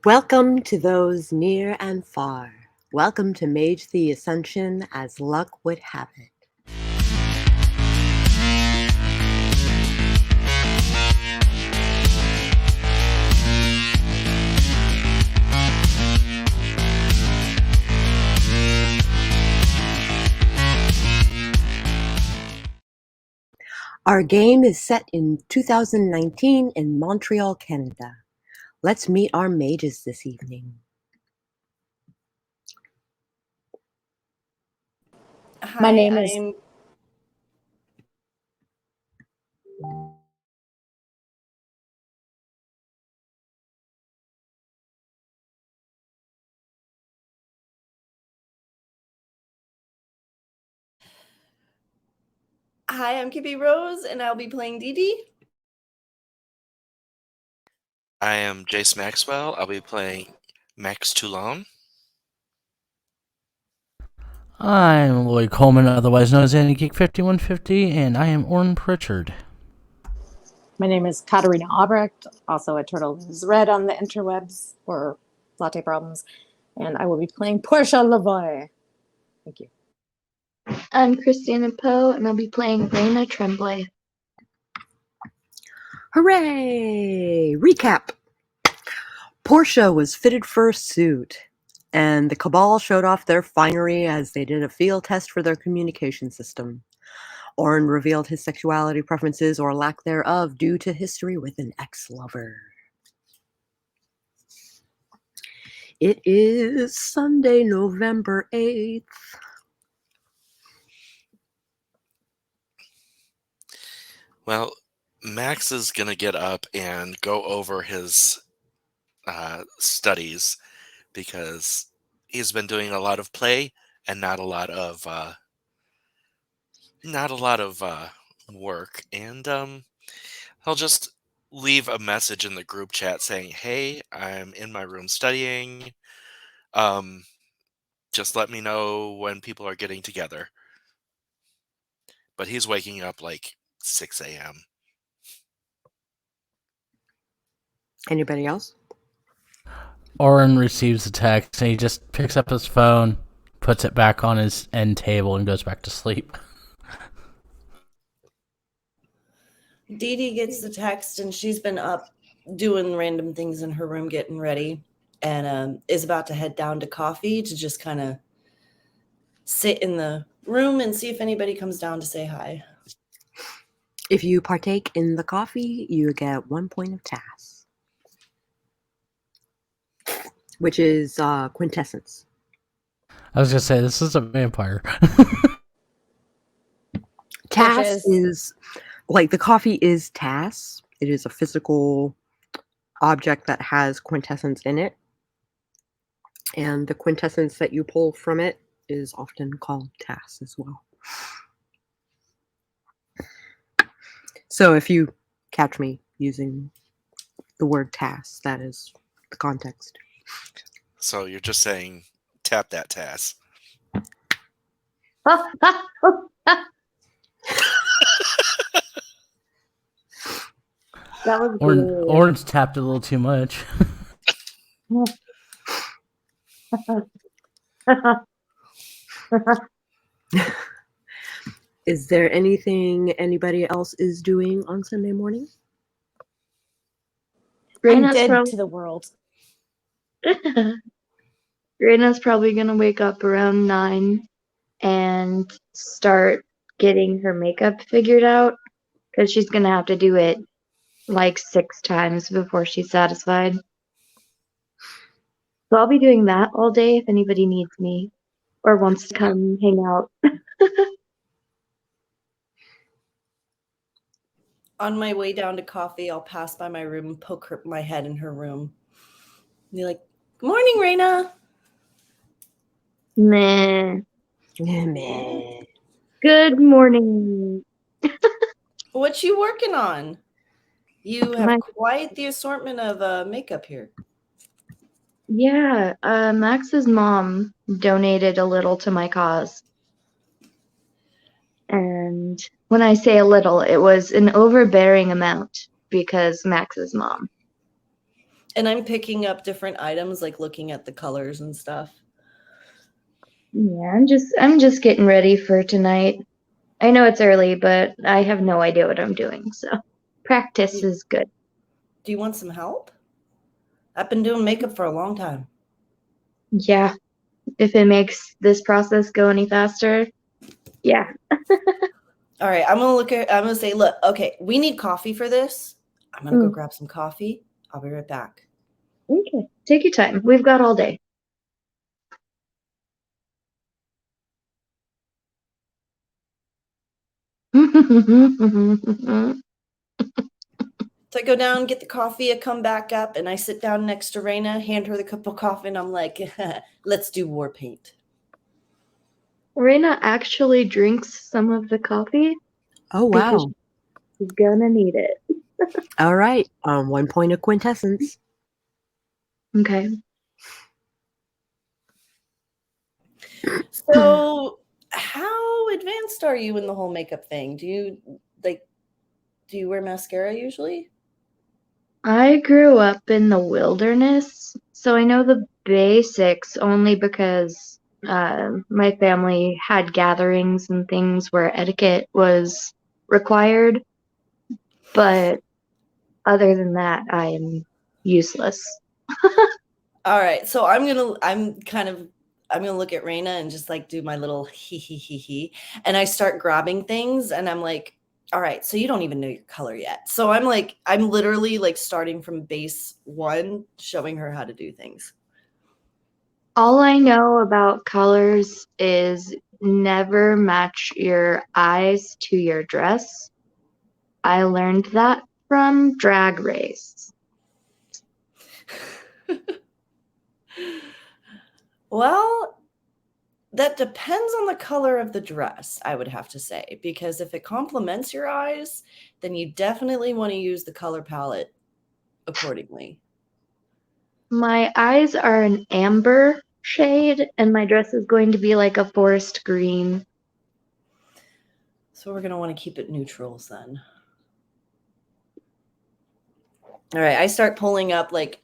Welcome to those near and far. Welcome to Mage the Ascension as luck would have it. Our game is set in 2019 in Montreal, Canada. Let's meet our mages this evening. Hi, My name is... Hi, I'm Kippy Rose, and I'll be playing Dee Dee. I am Jayce Maxwell. I'll be playing Max Toulon. I'm Lloyd Colman, otherwise known as AndyGeek5150, and I am Auron Pritchard. My name is Katarina Aubrecht, also a turtle who's red on the interwebs for latte problems, and I will be playing Portia Levoy. Thank you. I'm Christina Poe, and I'll be playing Raena Tremblay. Hooray! Recap! Portia was fitted for a suit, and the Cabal showed off their finery as they did a field test for their communication system. Auron revealed his sexuality preferences or lack thereof due to history with an ex-lover. It is Sunday, November 8th. Well, Max is going to get up and go over his studies because he's been doing a lot of play and not a lot of work. And he'll just leave a message in the group chat saying, "Hey, I'm in my room studying. Just let me know when people are getting together." But he's waking up like 6 a.m. Anybody else? Auron receives the text, and he just picks up his phone, puts it back on his end table, and goes back to sleep. Dee Dee gets the text, and she's been up doing random things in her room, getting ready, and is about to head down to coffee to just kind of sit in the room and see if anybody comes down to say hi. If you partake in the coffee, you get 1 point of TAS, which is quintessence. I was going to say, this is a vampire. TAS is, like, the coffee is TAS. It is a physical object that has quintessence in it. And the quintessence that you pull from it is often called TAS as well. So if you catch me using the word TAS, that is the context. So you're just saying, tap that TAS. That was Auron's tapped a little too much. Is there anything anybody else is doing on Sunday morning? I'm dead to the world. Raina's probably going to wake up around 9 and start getting her makeup figured out, because she's going to have to do it like 6 times before she's satisfied. So I'll be doing that all day if anybody needs me or wants to come hang out. On my way down to coffee, I'll pass by my room and poke my head in her room. And be like, "Good morning, Raena." Meh. Meh. Good morning. What you working on? You have quite the assortment of makeup here. Yeah, Max's mom donated a little to my cause. And when I say a little, it was an overbearing amount because Max's mom. And I'm picking up different items, like looking at the colors and stuff. Yeah, I'm just getting ready for tonight. I know it's early, but I have no idea what I'm doing, so practice is good. Do you want some help? I've been doing makeup for a long time. Yeah, if it makes this process go any faster, yeah. All right, I'm gonna say, look, okay, we need coffee for this. I'm gonna go grab some coffee. I'll be right back. Okay, take your time. We've got all day. So I go down, get the coffee, I come back up, and I sit down next to Raena, hand her the cup of coffee, and I'm like, let's do war paint. Raena actually drinks some of the coffee Oh, because wow. she's gonna need it. All right. 1 point of quintessence. Okay. So how advanced are you in the whole makeup thing? Do you wear mascara usually? I grew up in the wilderness, so I know the basics only because my family had gatherings and things where etiquette was required. But other than that, I am useless. All right. So I'm gonna look at Raena and just like do my little he. And I start grabbing things and I'm like, all right, so you don't even know your color yet. So I'm literally like starting from base 1, showing her how to do things. All I know about colors is never match your eyes to your dress. I learned that from Drag Race. Well, that depends on the color of the dress, I would have to say, because if it complements your eyes, then you definitely want to use the color palette accordingly. My eyes are an amber shade, and my dress is going to be like a forest green. So we're going to want to keep it neutrals then. All right, I start pulling up like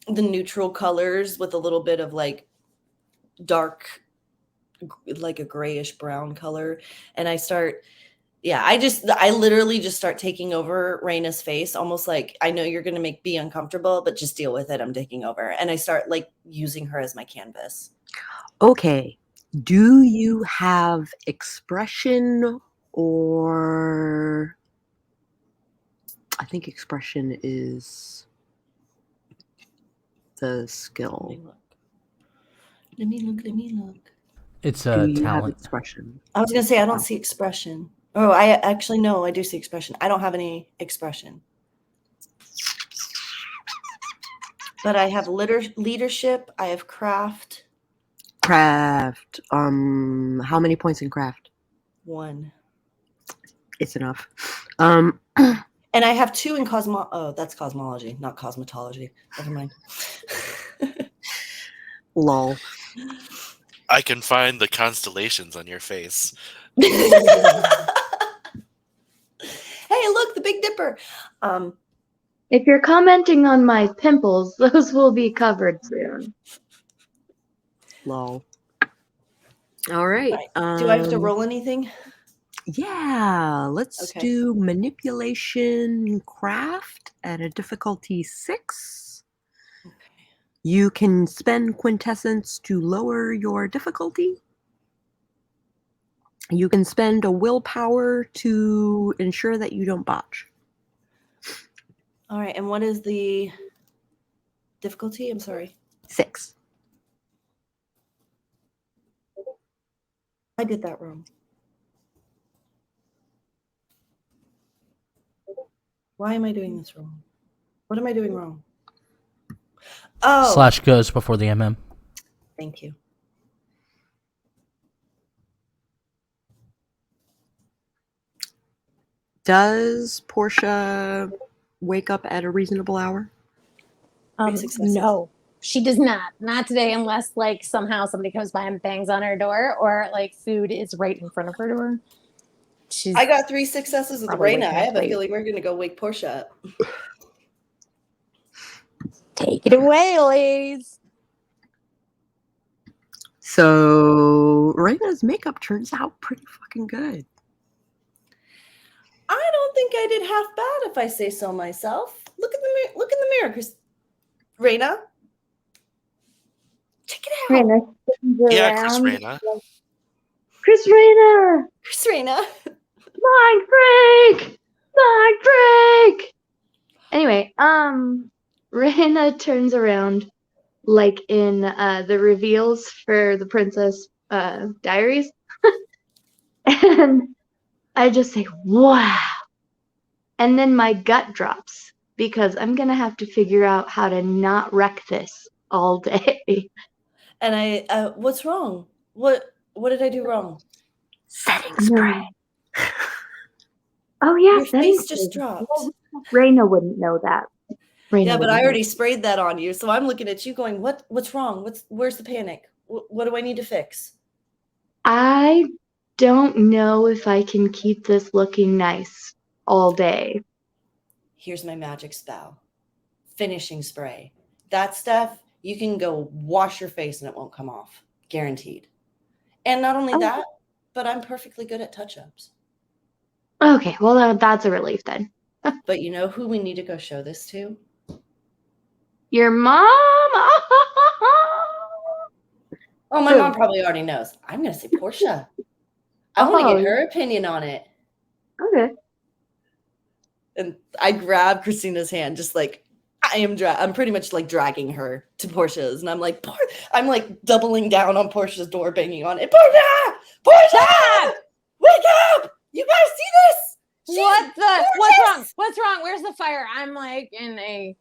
the neutral colors with a little bit of like dark, like a grayish brown color. And I literally just start taking over Raina's face, almost like I know you're going to be uncomfortable, but just deal with it. I'm taking over. And I start like using her as my canvas. Okay. Do you have expression or... I think expression is the skill. Let me look. It's Do a you have talent. expression? I was going to say, I don't see expression. Oh, I actually, no, I do see expression. I don't have any expression. But I have leadership. I have craft. Craft. How many points in craft? 1. It's enough. And I have 2 in that's cosmology, not cosmetology. Never mind. Lol. I can find the constellations on your face. Hey, look, the Big Dipper. If you're commenting on my pimples, those will be covered soon. Lol. All right. Do I have to roll anything? Yeah. Let's Okay. do manipulation craft at a difficulty 6. Okay. You can spend quintessence to lower your difficulty. You can spend a willpower to ensure that you don't botch. All right. And what is the difficulty? I'm sorry. 6. I did that wrong. Why am I doing this wrong? What am I doing wrong? Oh, / goes before the MM. thank you. Does Portia wake up at a reasonable hour? 3 successes. No, she does not. Not today, unless like somehow somebody comes by and bangs on her door, or like food is right in front of her door. I got 3 successes with Probably Raena. waking I up have a late. feeling we're going to go wake Portia up. Take it away, ladies. So Raina's makeup turns out pretty fucking good. I don't think I did half bad, if I say so myself. Look in the mirror, Raena. Check it out. Raena spins Yeah, Chris around. Raena. Chris Raena! Chris Raena. Mind break! Mind break! Anyway, Raena turns around like in the reveals for the Princess Diaries. And I just say, wow. And then my gut drops because I'm going to have to figure out how to not wreck this all day. And I, what's wrong? What did I do wrong? Setting spray. Oh, yeah. Your face just dropped. Raena wouldn't know that. Raena Yeah, but wouldn't I know. already sprayed that on you. So I'm looking at you going, what's wrong? Where's the panic? What do I need to fix? I don't know if I can keep this looking nice all day. Here's my magic spell. Finishing spray. That stuff, you can go wash your face and it won't come off. Guaranteed. And not only that, but I'm perfectly good at touch-ups. Okay, well, that's a relief then. But you know who we need to go show this to? Your mom? Oh, my Who? mom probably already knows. I'm going to say Portia. I want to Oh. get her opinion on it. Okay. And I grab Christina's hand, just like I'm pretty much like dragging her to Portia's, and I'm like doubling down on Portia's door, banging on it. Portia, wake up! You guys see this? What's wrong? Where's the fire? I'm like in a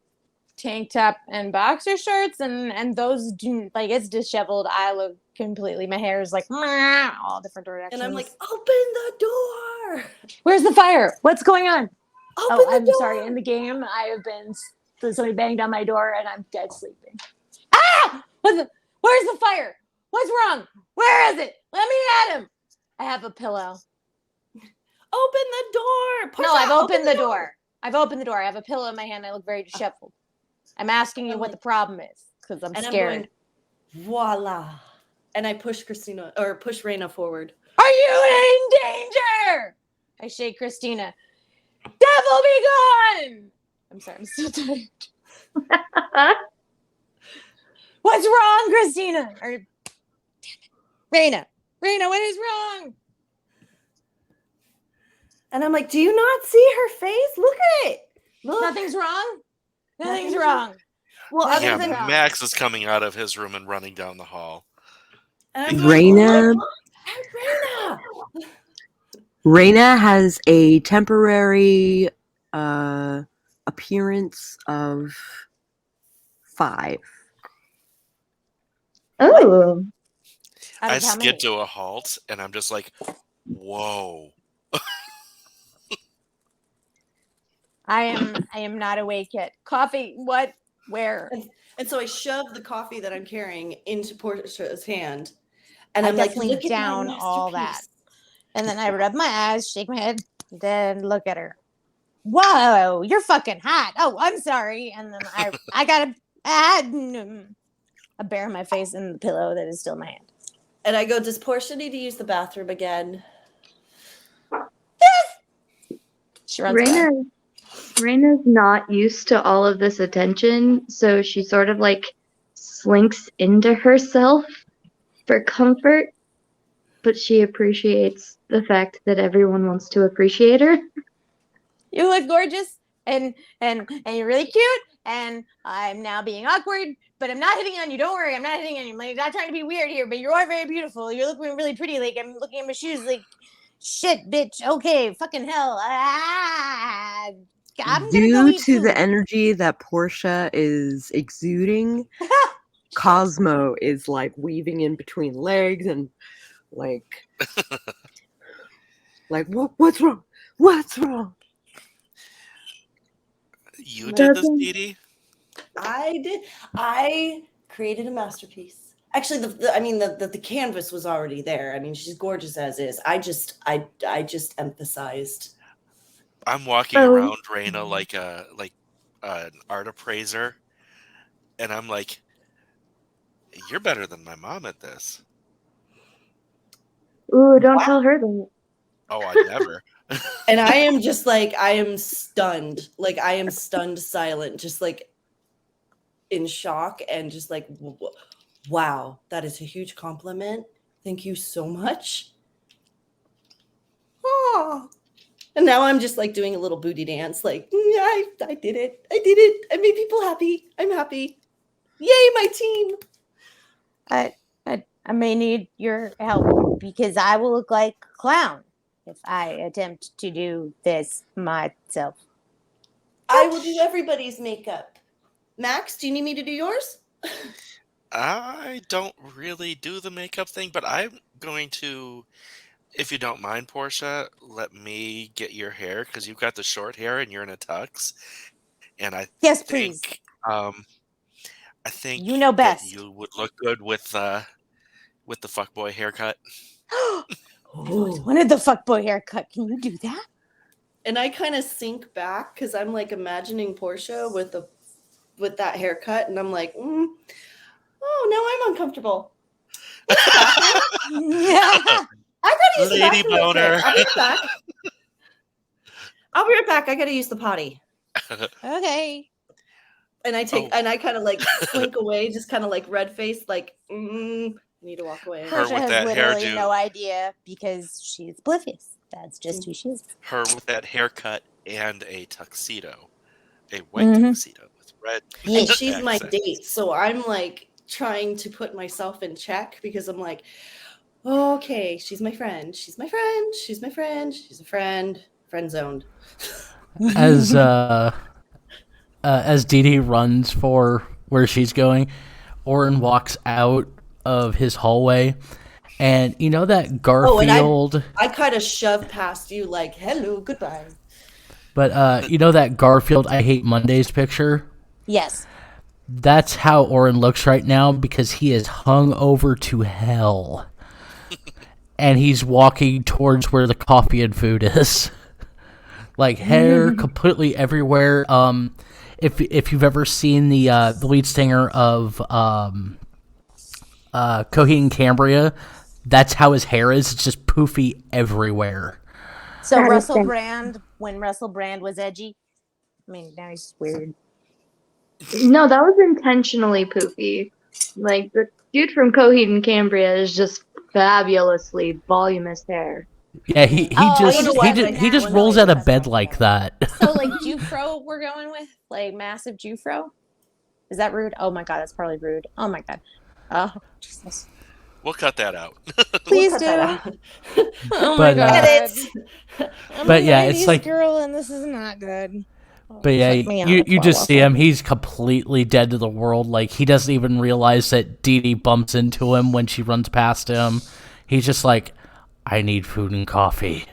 tank top and boxer shorts, and those do like it's disheveled. I look completely. My hair is like all different directions. And I'm like, open the door. Where's the fire? What's going on? Open the I'm door. sorry. In the game, I have been somebody banged on my door, and I'm dead sleeping. Ah! Where's the fire? What's wrong? Where is it? Let me at him. I have a pillow. Open the door. Portia, No, I've open opened the door. I've opened the door. I have a pillow in my hand. I look very disheveled. I'm asking you what the problem is because I'm scared. I'm going, voila. And I push Raena forward. Are you in danger? I shake Christina. Devil be gone! I'm sorry, I'm still tired. What's wrong, Christina? Raena, what is wrong? And I'm like, do you not see her face? Look at it. Look. Nothing's wrong? Nothing's wrong. Well, Nothing's other than wrong. Max is coming out of his room and running down the hall. Raena has a temporary appearance of 5. Oh. I skip to a halt and I'm just like, whoa. I am not awake yet. Coffee, what? Where? And so I shove the coffee that I'm carrying into Portia's hand. And I I'm like, definitely look at down my all that. masterpiece. And then I rub my eyes, shake my head, then look at her. Whoa, you're fucking hot. Oh, I'm sorry. And then I gotta I bury my face in the pillow that is still in my hand. And I go, does Portia need to use the bathroom again? Yes. She runs away. Raina's not used to all of this attention, so she sort of like slinks into herself for comfort, but she appreciates the fact that everyone wants to appreciate her. You look gorgeous and you're really cute, and I'm now being awkward, but I'm not hitting on you. Don't worry, I'm not hitting on you. I'm not trying to be weird here, but you are very beautiful. You're looking really pretty. Like I'm looking at my shoes like shit, bitch. Okay, fucking hell. Due to the energy that Portia is exuding, Cosmo is like weaving in between legs and like what's wrong? What's wrong? You did this, Dee Dee? I did. I created a masterpiece. Actually, the canvas was already there. I mean, she's gorgeous as is. I just emphasized. I'm walking around Raena like an art appraiser, And I'm like, you're better than my mom at this. Ooh, don't Wow. tell her that. Oh, I never. And I am just like, I am stunned. Like, I am stunned silent, just like in shock and just like, wow, that is a huge compliment. Thank you so much. Oh. And now I'm just like doing a little booty dance. Like, I did it. I did it. I made people happy. I'm happy. Yay, my team. I may need your help because I will look like a clown if I attempt to do this myself. I will do everybody's makeup. Max, do you need me to do yours? I don't really do the makeup thing, but I'm going to, if you don't mind, Portia, let me get your hair because you've got the short hair and you're in a tux. And I Yes, think, please. I think You know that best. you would look good with the fuckboy haircut. I've always wanted the fuckboy haircut. Can you do that? And I kind of sink back because I'm like imagining Portia with that haircut, and I'm like, oh, now I'm uncomfortable. Yeah. I gotta use the Lady bathroom real quick. boner. I'll be right back. I'll be right back. I gotta use the potty. Okay. And I take Oh. and I kind of like slink away, just kind of like red faced, like I need to walk away. Her Portia with has that literally hairdo. no idea because she's oblivious. That's just who she is. Her with that haircut and a tuxedo, a white Mhm. tuxedo with red. And she's my accents. date, so I'm like trying to put myself in check because I'm like, okay, she's my friend. She's my friend. She's my friend. She's a friend. Friend zoned. As Dee Dee runs for where she's going, Auron walks out of his hallway, and you know that Garfield. I kind of shove past you like, hello, goodbye. But you know that Garfield I Hate Mondays picture? Yes. That's how Auron looks right now because he is hung over to hell. And he's walking towards where the coffee and food is. Like hair completely everywhere. If you've ever seen the lead singer of Coheed and Cambria, that's how his hair is. It's just poofy everywhere. So That is Russell sick. Brand, when Russell Brand was edgy, I mean, now he's weird. No, that was intentionally poofy. Like, the dude from Coheed and Cambria is just fabulously voluminous hair. Yeah, he Oh, just I know he why just, I'm he just not. rolls No, out of that's bed not like bad. that. So like Jufro we're going with? Like massive Jufro? Is that rude? Oh my god, that's probably rude. Oh my god. Oh Jesus. We'll cut that out. Please We'll cut do. that out. Oh But, my god. Edit. I'm but a yeah, it's 90s like- girl and this is not good. But yeah, Fuck me on you the just see waffle. him. He's completely dead to the world. Like, he doesn't even realize that Dee Dee bumps into him when she runs past him. He's just like, I need food and coffee.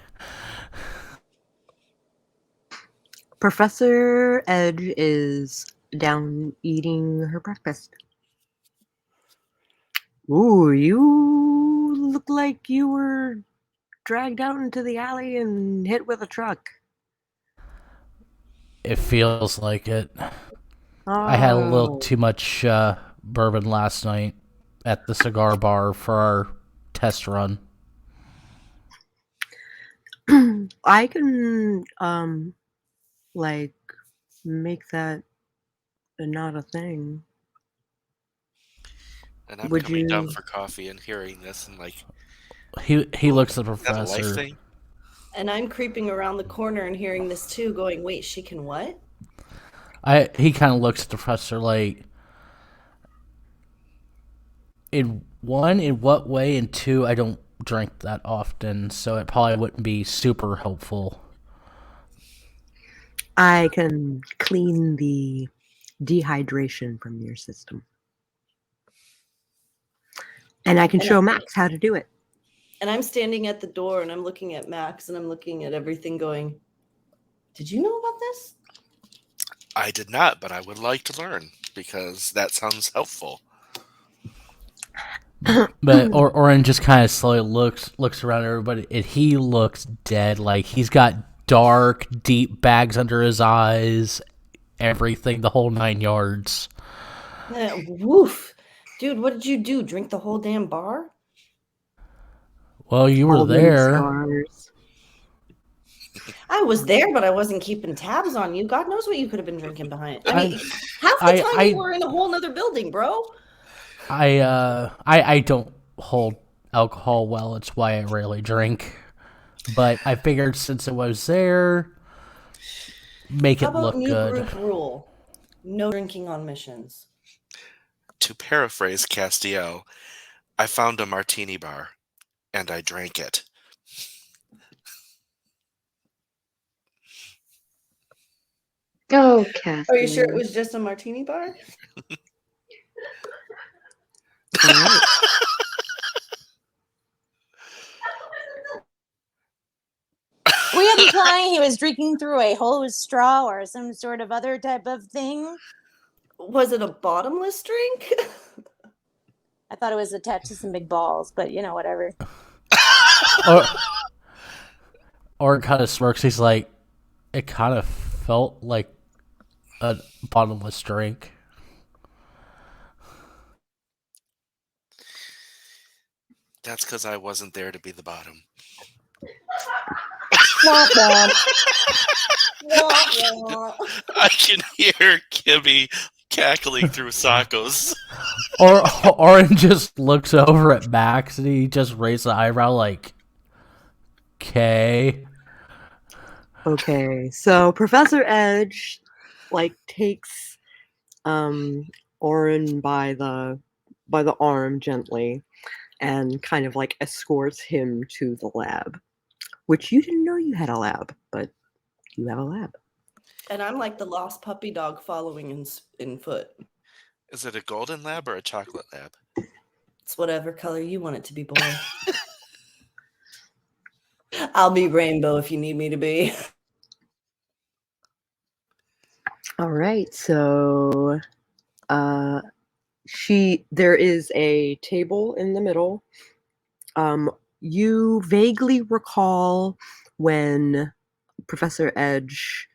Professor Edge is down eating her breakfast. Ooh, you look like you were dragged out into the alley and hit with a truck. It feels like it. I had a little Oh. too much bourbon last night at the cigar bar for our test run. I can like make that not a thing. And I'm Would coming down you- for coffee and hearing this and like, He looks at the is that a life professor. thing? And I'm creeping around the corner and hearing this too, going, wait, she can what? He kind of looks at the professor like, in what way? And two, I don't drink that often, so it probably wouldn't be super helpful. I can clean the dehydration from your system. And I can And show I- Max how to do it. And I'm standing at the door and I'm looking at Max and I'm looking at everything going, did you know about this? I did not, but I would like to learn because that sounds helpful. But Auron just kind of slowly looks around everybody, and he looks dead. Like, he's got dark, deep bags under his eyes, everything, the whole 9 yards. Woof. Dude, what did you do? Drink the whole damn bar? Well, you were All them there. scars. I was there, but I wasn't keeping tabs on you. God knows what you could have been drinking behind. I mean, half the time you were in a whole nother building, bro. I don't hold alcohol well. It's why I rarely drink. But I figured since it was there, make How it about look new good. group rule? No drinking on missions. To paraphrase Castiel, I found a martini bar, and I drank it. Oh, Cass. Are you sure it was just a martini bar? All right. We have implying he was drinking through a hose straw or some sort of other type of thing. Was it a bottomless drink? I thought it was attached to some big balls, but you know, whatever. Or it kind of smirks. He's like, it kind of felt like a bottomless drink. That's because I wasn't there to be the bottom. I can hear Kimmy cackling through Sako's. Or Auron just looks over at Max and he just raises an eyebrow like, "Okay." Okay, so Professor Edge, takes Auron by the arm gently, and kind of escorts him to the lab, which you didn't know you had a lab, but you have a lab. And I'm like the lost puppy dog following in foot. Is it a golden lab or a chocolate lab? It's whatever color you want it to be, boy. I'll be rainbow if you need me to be. All right, so there is a table in the middle. You vaguely recall when Professor Edge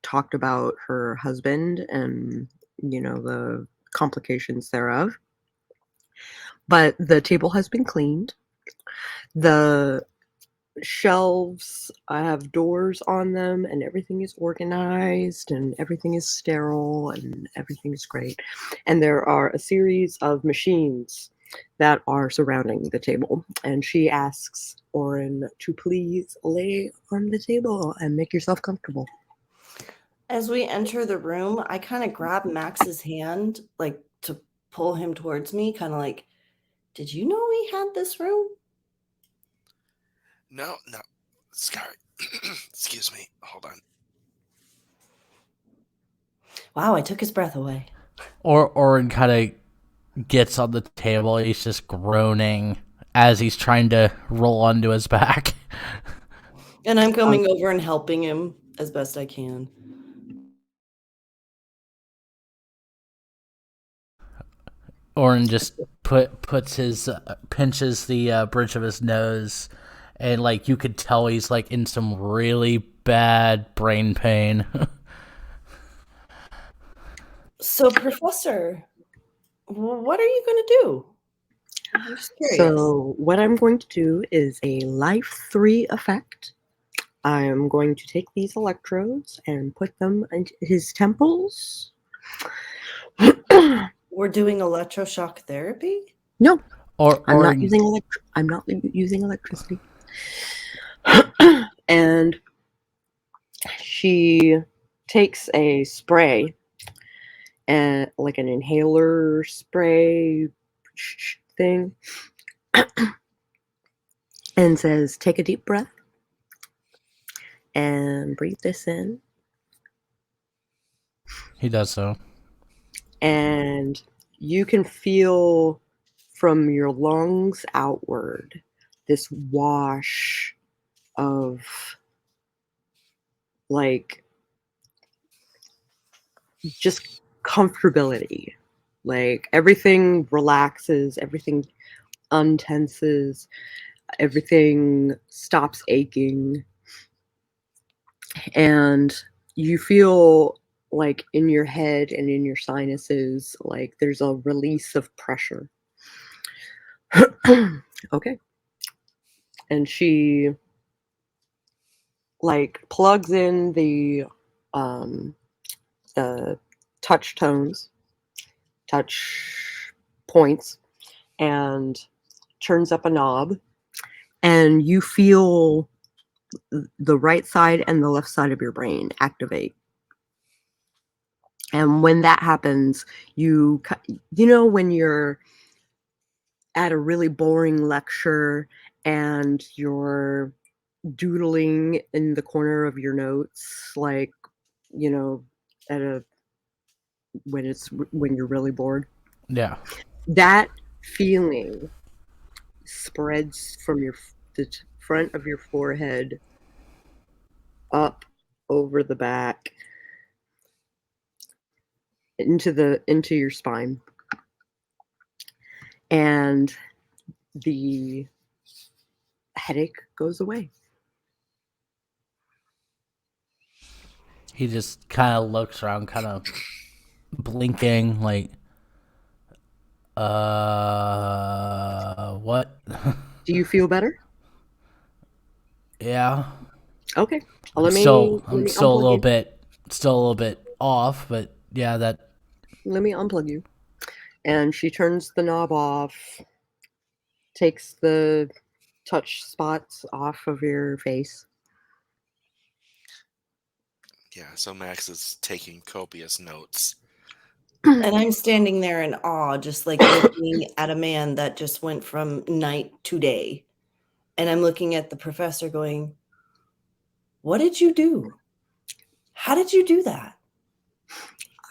talked about her husband and the complications thereof. But the table has been cleaned. The shelves have doors on them, and everything is organized, and everything is sterile, and everything is great. And there are a series of machines that are surrounding the table. And she asks Auron to please lay on the table and make yourself comfortable. As we enter the room, I kind of grab Max's hand, to pull him towards me, kind of like, did you know we had this room? No. Sorry. Excuse me. Hold on. Wow, I took his breath away. Auron kind of gets on the table. He's just groaning as he's trying to roll onto his back. And I'm coming over and helping him as best I can. Auron just pinches the bridge of his nose, and you could tell he's in some really bad brain pain. So, Professor, what are you going to do? I'm just curious. So what I'm going to do is a Life 3 effect. I'm going to take these electrodes and put them into his temples. We're doing electroshock therapy? No, I'm not using electricity. And she takes a spray, and an inhaler spray thing, and says, "Take a deep breath and breathe this in." He does so. And you can feel from your lungs outward this wash of just comfortability. Everything relaxes, everything untenses, everything stops aching. And you feel like in your head and in your sinuses, like there's a release of pressure. Okay. And she like plugs in the touch tones, touch points, and turns up a knob, and you feel the right side and the left side of your brain activate. And when that happens, you know when you're at a really boring lecture and you're doodling in the corner of your notes, like, you know, at a when you're really bored. Yeah. That feeling spreads from the front of your forehead up over the back into your spine, and the headache goes away. He just kind of looks around, kind of blinking, like, what? Do you feel better? Yeah. Okay. I'm still a little bit off, but yeah, that. Let me unplug you. And she turns the knob off, takes the touch spots off of your face. Yeah, so Max is taking copious notes. And I'm standing there in awe, just like looking at a man that just went from night to day. And I'm looking at the professor going, what did you do? How did you do that?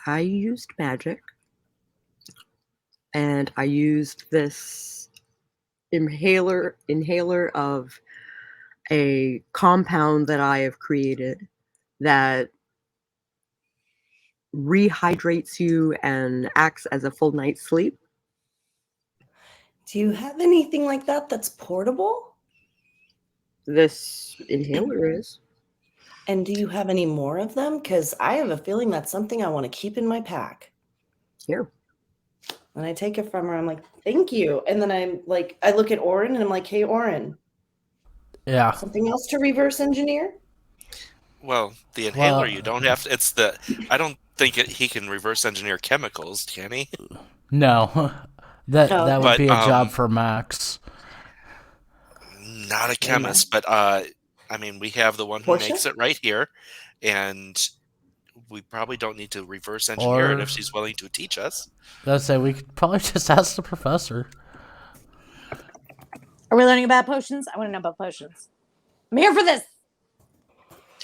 I used magic. And I used this inhaler of a compound that I have created that rehydrates you and acts as a full night's sleep. Do you have anything like that that's portable? This inhaler is. And do you have any more of them? Because I have a feeling that's something I want to keep in my pack. Here. And I take it from her. I'm like, thank you. And then I'm like, I look at Auron and I'm like, hey, Auron. Yeah. Something else to reverse engineer? Well, the inhaler, you don't have to. I don't think he can reverse engineer chemicals, can he? No. That would be a job for Max. Not a chemist, but I mean, we have the one who Portia? makes it right here, and we probably don't need to reverse engineer it if she's willing to teach us. Let's say we could probably just ask the professor. Are we learning about potions? I want to know about potions. I'm here for this.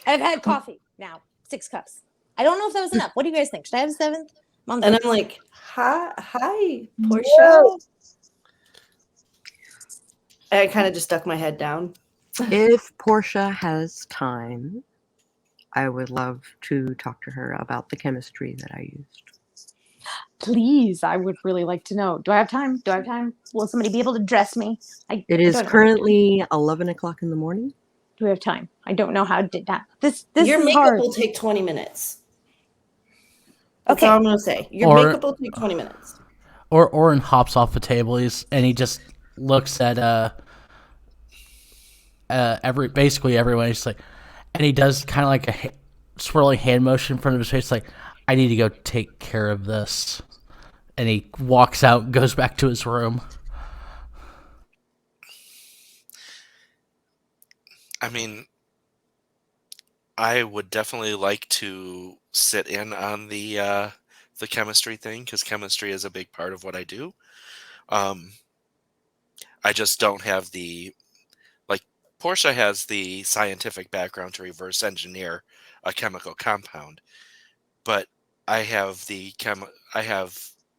I've had coffee now, 6 cups. I don't know if that was enough. What do you guys think? Should I have a 7th? And I'm like, hi, Portia. I kind of just stuck my head down. If Portia has time, I would love to talk to her about the chemistry that I used. Please, I would really like to know. Do I have time? Will somebody be able to dress me? It is currently 11 o'clock in the morning. Do we have time? I don't know how to do that. This Your is makeup hard. will take 20 minutes. That's Okay. all I'm going to say. Your makeup will take 20 minutes. Or Auron hops off the table and he just looks at basically everyone. He's like, and he does kind of like a swirling hand motion in front of his face, like, I need to go take care of this. And he walks out and goes back to his room. I mean, I would definitely like to sit in on the chemistry thing, because chemistry is a big part of what I do. I just don't have Portia has the scientific background to reverse engineer a chemical compound, but I have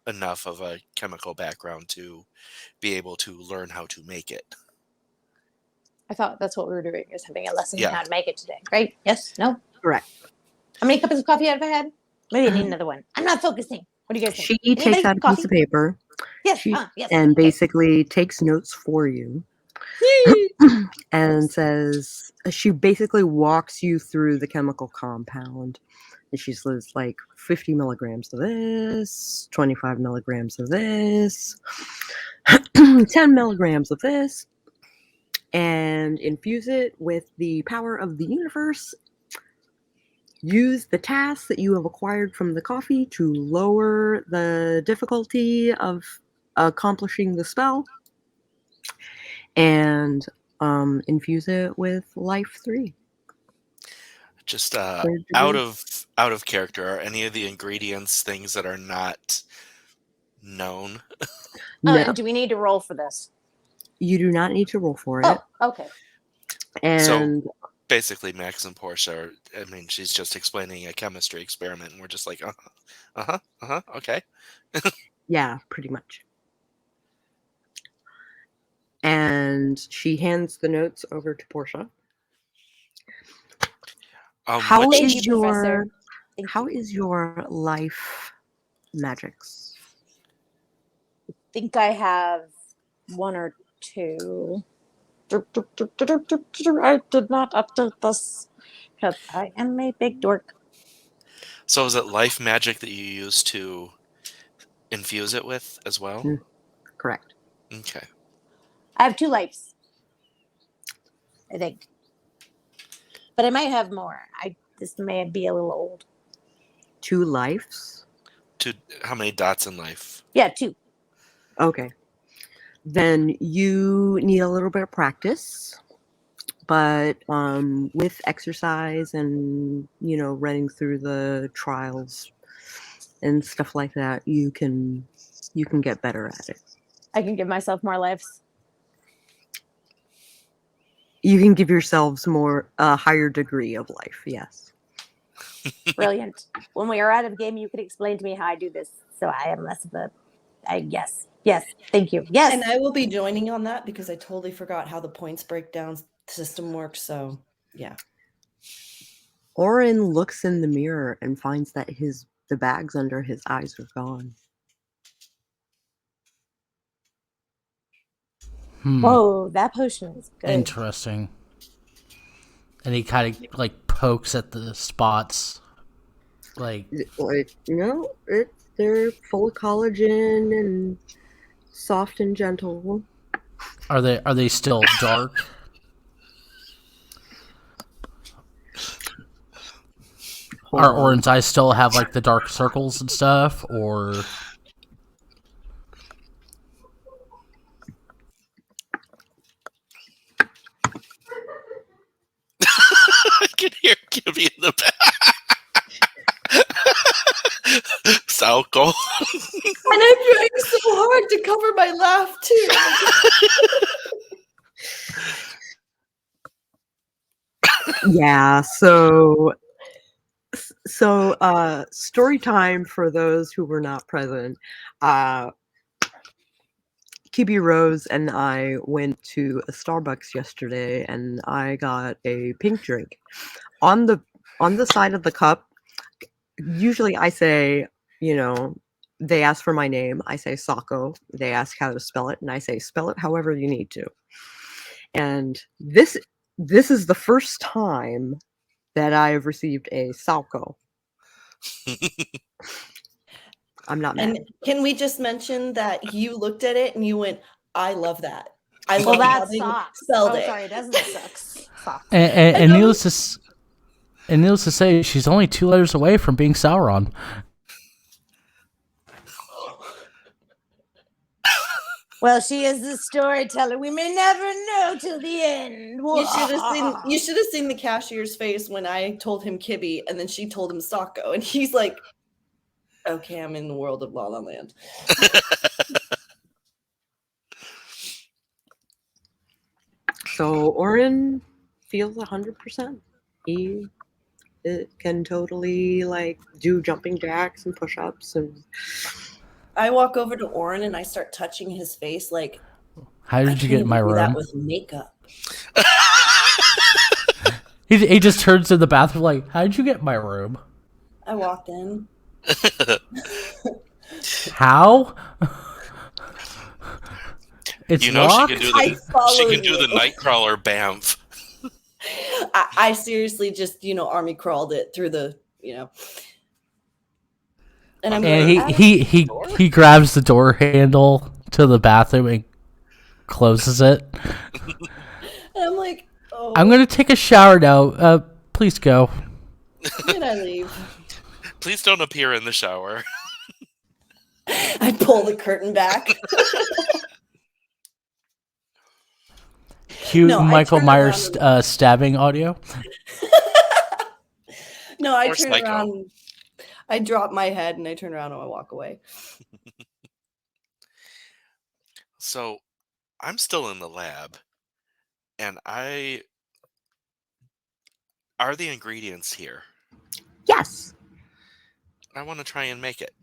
enough of a chemical background to be able to learn how to make it. I thought that's what we were doing, is having a lesson Yeah. on how to make it today, right? Yes? No? Correct. How many cups of coffee have I had? Maybe I need another one. I'm not focusing. What do you guys think? She takes out a piece of paper. Yes. Yes. Okay. And basically takes notes for you. And says, she basically walks you through the chemical compound And she says like 50 milligrams of this, 25 milligrams of this, 10 milligrams of this, and infuse it with the power of the universe. Use the tasks that you have acquired from the coffee to lower the difficulty of accomplishing the spell, and infuse it with life 3. Just Third out degree. of character, are any of the ingredients things that are not known? No, And do we need to roll for this? you do not need to roll for it. Oh, okay. And Basically, Max and Portia she's just explaining a chemistry experiment, and we're just like, okay. yeah, pretty much. And she hands the notes over to Portia. How which- Thank you, Professor. Thank How you. is your life magics? I think I have 1 or 2. I did not update this because I am a big dork. So is it life magic that you use to infuse it with as well? Mm. Correct. Okay. I have 2 lives, I think, but I might have more. This may be a little old. 2 lives? How many dots in life? Yeah, 2. Okay. Then you need a little bit of practice, but with exercise and running through the trials and stuff like that, you can get better at it. I can give myself more lives. You can give yourselves a higher degree of life. Yes. Brilliant. When we are out of game, you could explain to me how I do this, so I am less of a. Yes. Thank you. Yes. And I will be joining on that because I totally forgot how the points breakdown system works. So, yeah. Auron looks in the mirror and finds that the bags under his eyes are gone. Whoa, that potion is good. Interesting. And he kind of like pokes at the spots, like they're full of collagen and soft and gentle. are they still dark? Are Auron's eyes still have like the dark circles and stuff, or? I can hear Gibby in the back. Sako. And I'm trying so hard to cover my laugh too. Yeah, so story time for those who were not present. Kibi Rose and I went to a Starbucks yesterday, and I got a pink drink. On the side of the cup, usually I say, they ask for my name. I say Sako. They ask how to spell it, and I say spell it however you need to. And this is the first time that I have received a Sako. I'm not mad. And can we just mention that you looked at it and you went, I love that. I Well, love how that they sucks. spelled Oh, it. sorry, it doesn't suck. And needless to say, she's only 2 letters away from being Sauron. Well, she is the storyteller. We may never know till the end. You should have seen the cashier's face when I told him Kibby and then she told him Sako, and he's like, okay, I'm in the world of La La Land. So Auron feels 100%. He can totally do jumping jacks and push-ups, and I walk over to Auron and I start touching his face like, How did you get in my room? That with makeup. He just turns to the bathroom like, how did you get in my room? I walked in. How? It's locked? She can do the Nightcrawler Bamf. I seriously just, army crawled it through the, And I'm And like, he grabs the door handle to the bathroom and closes it. and I'm like, oh, I'm gonna take a shower now. Please go. can I leave? Please don't appear in the shower. I pull the curtain back. Cue No, I Michael turn Myers around stabbing audio. No, I Or turn Psycho. around. I drop my head and I turn around and I walk away. So I'm still in the lab, and are the ingredients here? Yes. I want to try and make it.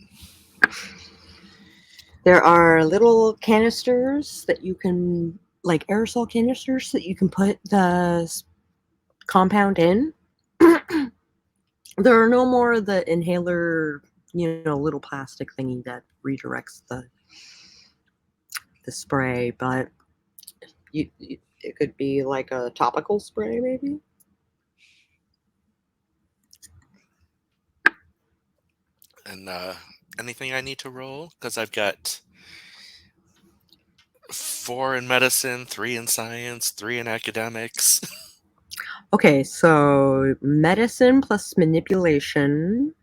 There are little canisters that you can, like aerosol canisters that you can put the compound in. There are no more of the inhaler, little plastic thingy that redirects the spray, but it could be like a topical spray, maybe. And anything I need to roll? Because I've got 4 in medicine, 3 in science, 3 in academics. Okay, so medicine plus manipulation,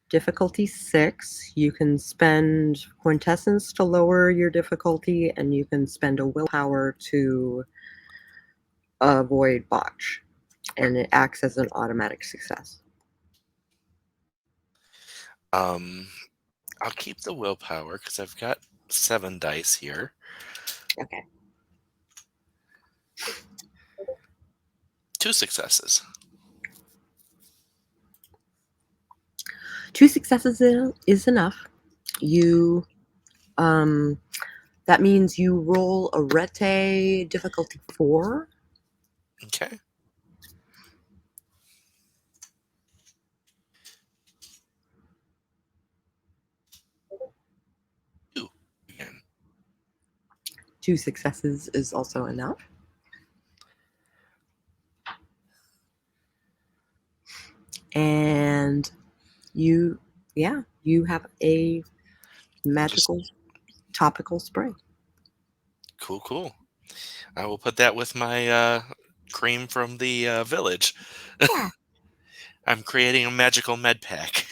difficulty 6. You can spend quintessence to lower your difficulty, and you can spend a willpower to avoid botch, and it acts as an automatic success. I'll keep the willpower because I've got 7 dice here. Okay. 2 successes. 2 successes is enough. You, that means you roll a rete difficulty 4. Okay. Again. 2 successes is also enough. And you have a magical topical spray. Cool. I will put that with my cream from the village. Yeah. I'm creating a magical med pack.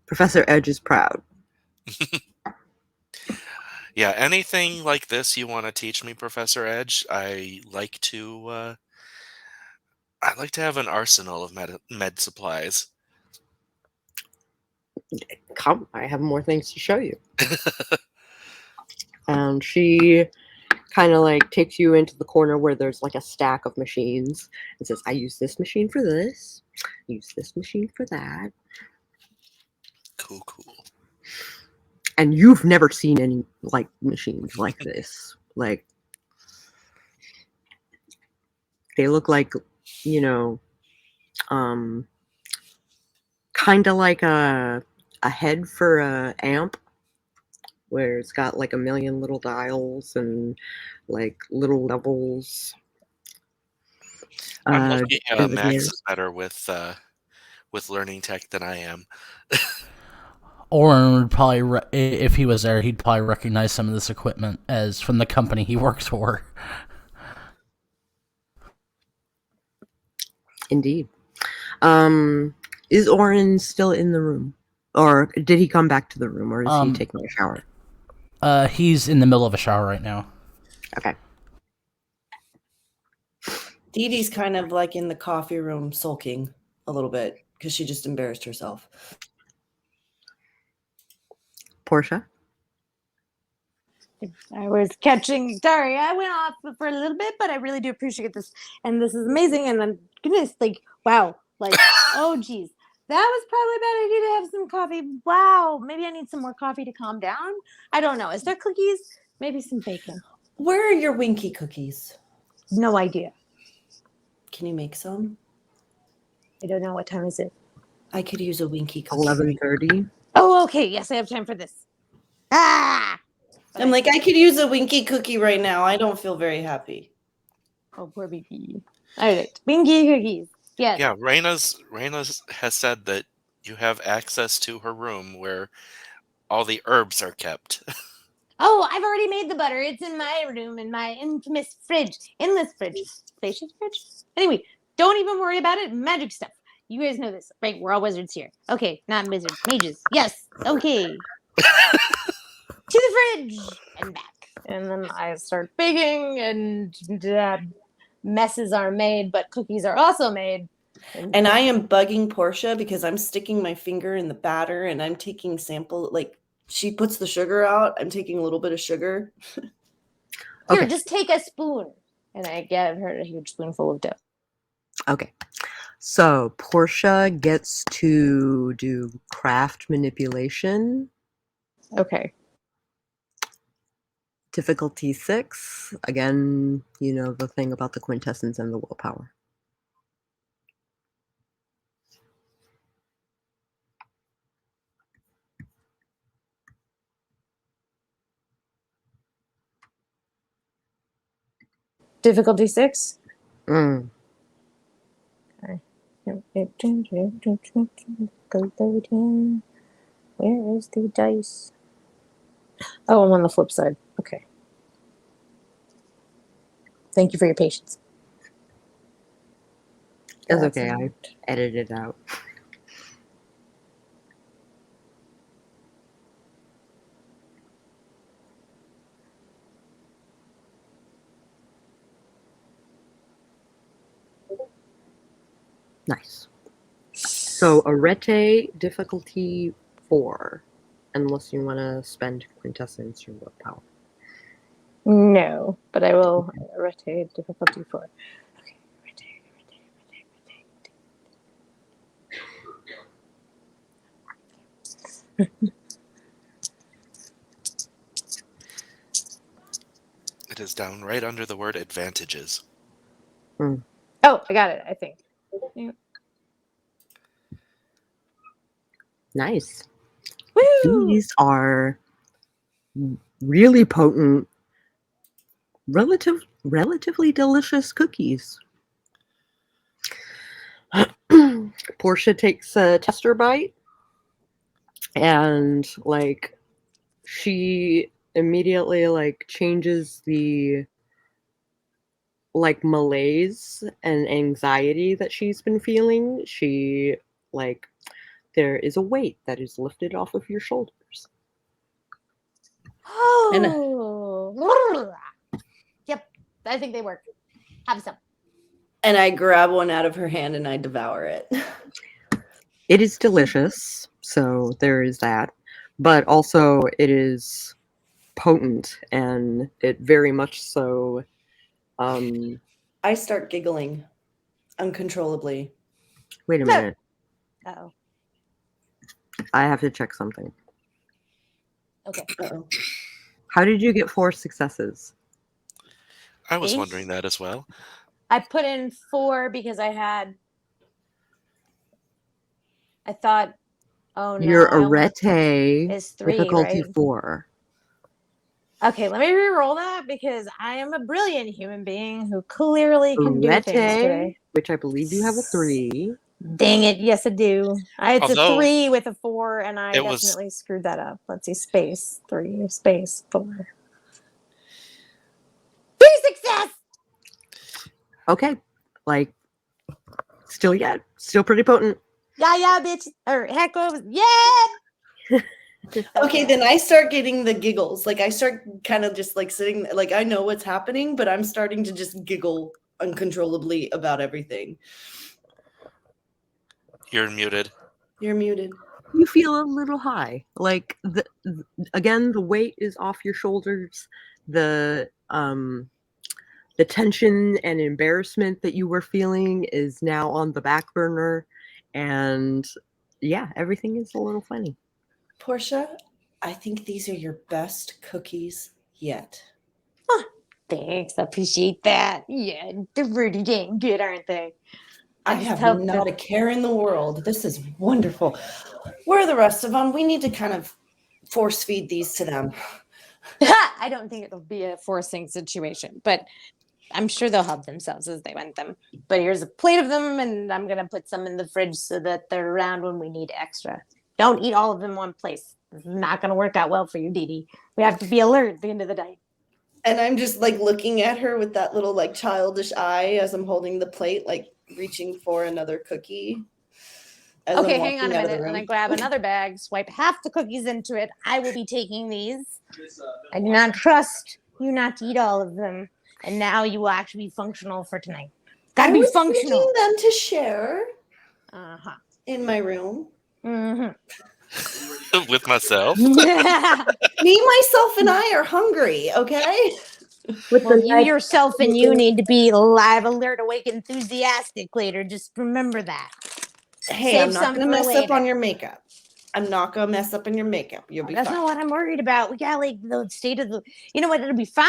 Professor Edge is proud. Yeah, anything like this you want to teach me, Professor Edge? I like to have an arsenal of med supplies. Come, I have more things to show you. And she kind of like takes you into the corner where there's like a stack of machines and says, I use this machine for this, use this machine for that. Cool. And you've never seen any like machines like this. Like they look like, kind of like a head for a amp, where it's got like a million little dials and like little levels. I'm lucky Max designated. is better with learning tech than I am. Auron would probably, if he was there, he'd probably recognize some of this equipment as from the company he works for. Indeed. Is Auron still in the room? Or did he come back to the room? Or is he taking a shower? He's in the middle of a shower right now. Okay. Dee Dee's kind of like in the coffee room sulking a little bit because she just embarrassed herself. Portia? I was catching. Sorry, I went off for a little bit, but I really do appreciate this, and this is amazing. And then, goodness, like, wow, like, oh, geez, that was probably a bad idea to have some coffee. Wow, maybe I need some more coffee to calm down. I don't know. Is there cookies? Maybe some bacon. Where are your Winky cookies? No idea. Can you make some? I don't know. What time is it? I could use a Winky cookie. 11:30. Oh, okay. Yes, I have time for this. Ah! But I'm like, I could use a Winky cookie right now. I don't feel very happy. Oh, poor baby. All right. Winky cookies. Yes. Yeah, Raina's has said that You have access to her room where all the herbs are kept. Oh, I've already made the butter. It's in my room, in my infamous fridge. Endless fridge. Spacious fridge? Anyway, don't even worry about it. Magic stuff. You guys know this. Right, we're all wizards here. Okay, not wizards. Mages. Yes. Okay. To the fridge and back. And then I start baking, and messes are made, but cookies are also made. And I am bugging Portia because I'm sticking my finger in the batter and I'm taking sample. Like, she puts the sugar out. I'm taking a little bit of sugar. Here, Okay. just take a spoon. And I give her a huge spoonful of dough. Okay. So Portia gets to do craft manipulation. Okay. Difficulty 6. Again, you know the thing about the quintessence and the willpower. Difficulty 6. Mm. Okay. Where is the dice? Oh, I'm on the flip side. Okay. Thank you for your patience. That's That's okay. I out. edited it out. Nice. So arete difficulty 4, unless you want to spend quintessence or willpower. No, but I will rotate difficulty 4. Okay, rotate. It is down right under the word advantages. Oh, I got it, I think. Yeah. Nice. Woo! These are really potent, relatively delicious cookies. Portia takes a tester bite, and like she immediately like changes the like malaise and anxiety that she's been feeling. She like there is a weight that is lifted off of your shoulders. Oh. Yep, I think they work. Have some. And I grab one out of her hand and I devour it. It is delicious, so there is that. But also it is potent, and it very much so I start giggling uncontrollably. wait a minute. Uh-oh. I have to check something. Okay. Uh-oh. How did you get 4 successes? I was Eight? wondering that as well. I put in 4 because I thought, oh no. Your I only- arete is 3, difficulty right? 4. Okay, let me re-roll that because I am a brilliant human being who clearly can do things today. Arete, which I believe you have a 3. Dang it, yes I do. It's Although- a 3 with a 4, and I It was- definitely screwed that up. Let's see, space 3, space 4. 3 success! Okay, like still pretty potent. Yeah, bitch. Or heck, yeah! Okay, then I start getting the giggles. Like, I start kind of just like sitting, like, I know what's happening, but I'm starting to just giggle uncontrollably about everything. You're muted. You're muted. You feel a little high. Like again, the weight is off your shoulders. The tension and embarrassment that you were feeling is now on the back burner, and yeah, everything is a little funny. Portia, I think these are your best cookies yet. Thanks, I appreciate that. Yeah, they're really dang good, aren't they? I just have hope not a care in the world. This is wonderful. Where are the rest of them? We need to kind of force feed these to them. I don't think it'll be a forcing situation, but I'm sure they'll help themselves as they want them. But here's a plate of them, and I'm gonna put some in the fridge so that they're around when we need extra. Don't eat all of them in one place. This is not gonna work out well for you, Dee Dee. We have to be alert at the end of the day. And I'm just like looking at her with that little like childish eye as I'm holding the plate, like reaching for another cookie. as I'm Okay, hang on walking a out of the minute. And I room. grab another bag, swipe half the cookies into it. I will be taking these. I do not trust you not to eat all of them. And now you will actually be functional for tonight. Gotta I be was functional. thinking them to share Uh-huh. in my room. Mm-hmm. With myself. Me, myself, and I are hungry, okay? With Well, the you yourself and you need to be alive, alert, awake, enthusiastic later. Just remember that. Hey, Save I'm not some going to for mess up later. on your makeup. I'm not going to mess up on your makeup. You'll be That's fine. not what I'm worried about. We got like the state of the. You know what? It'll be fine.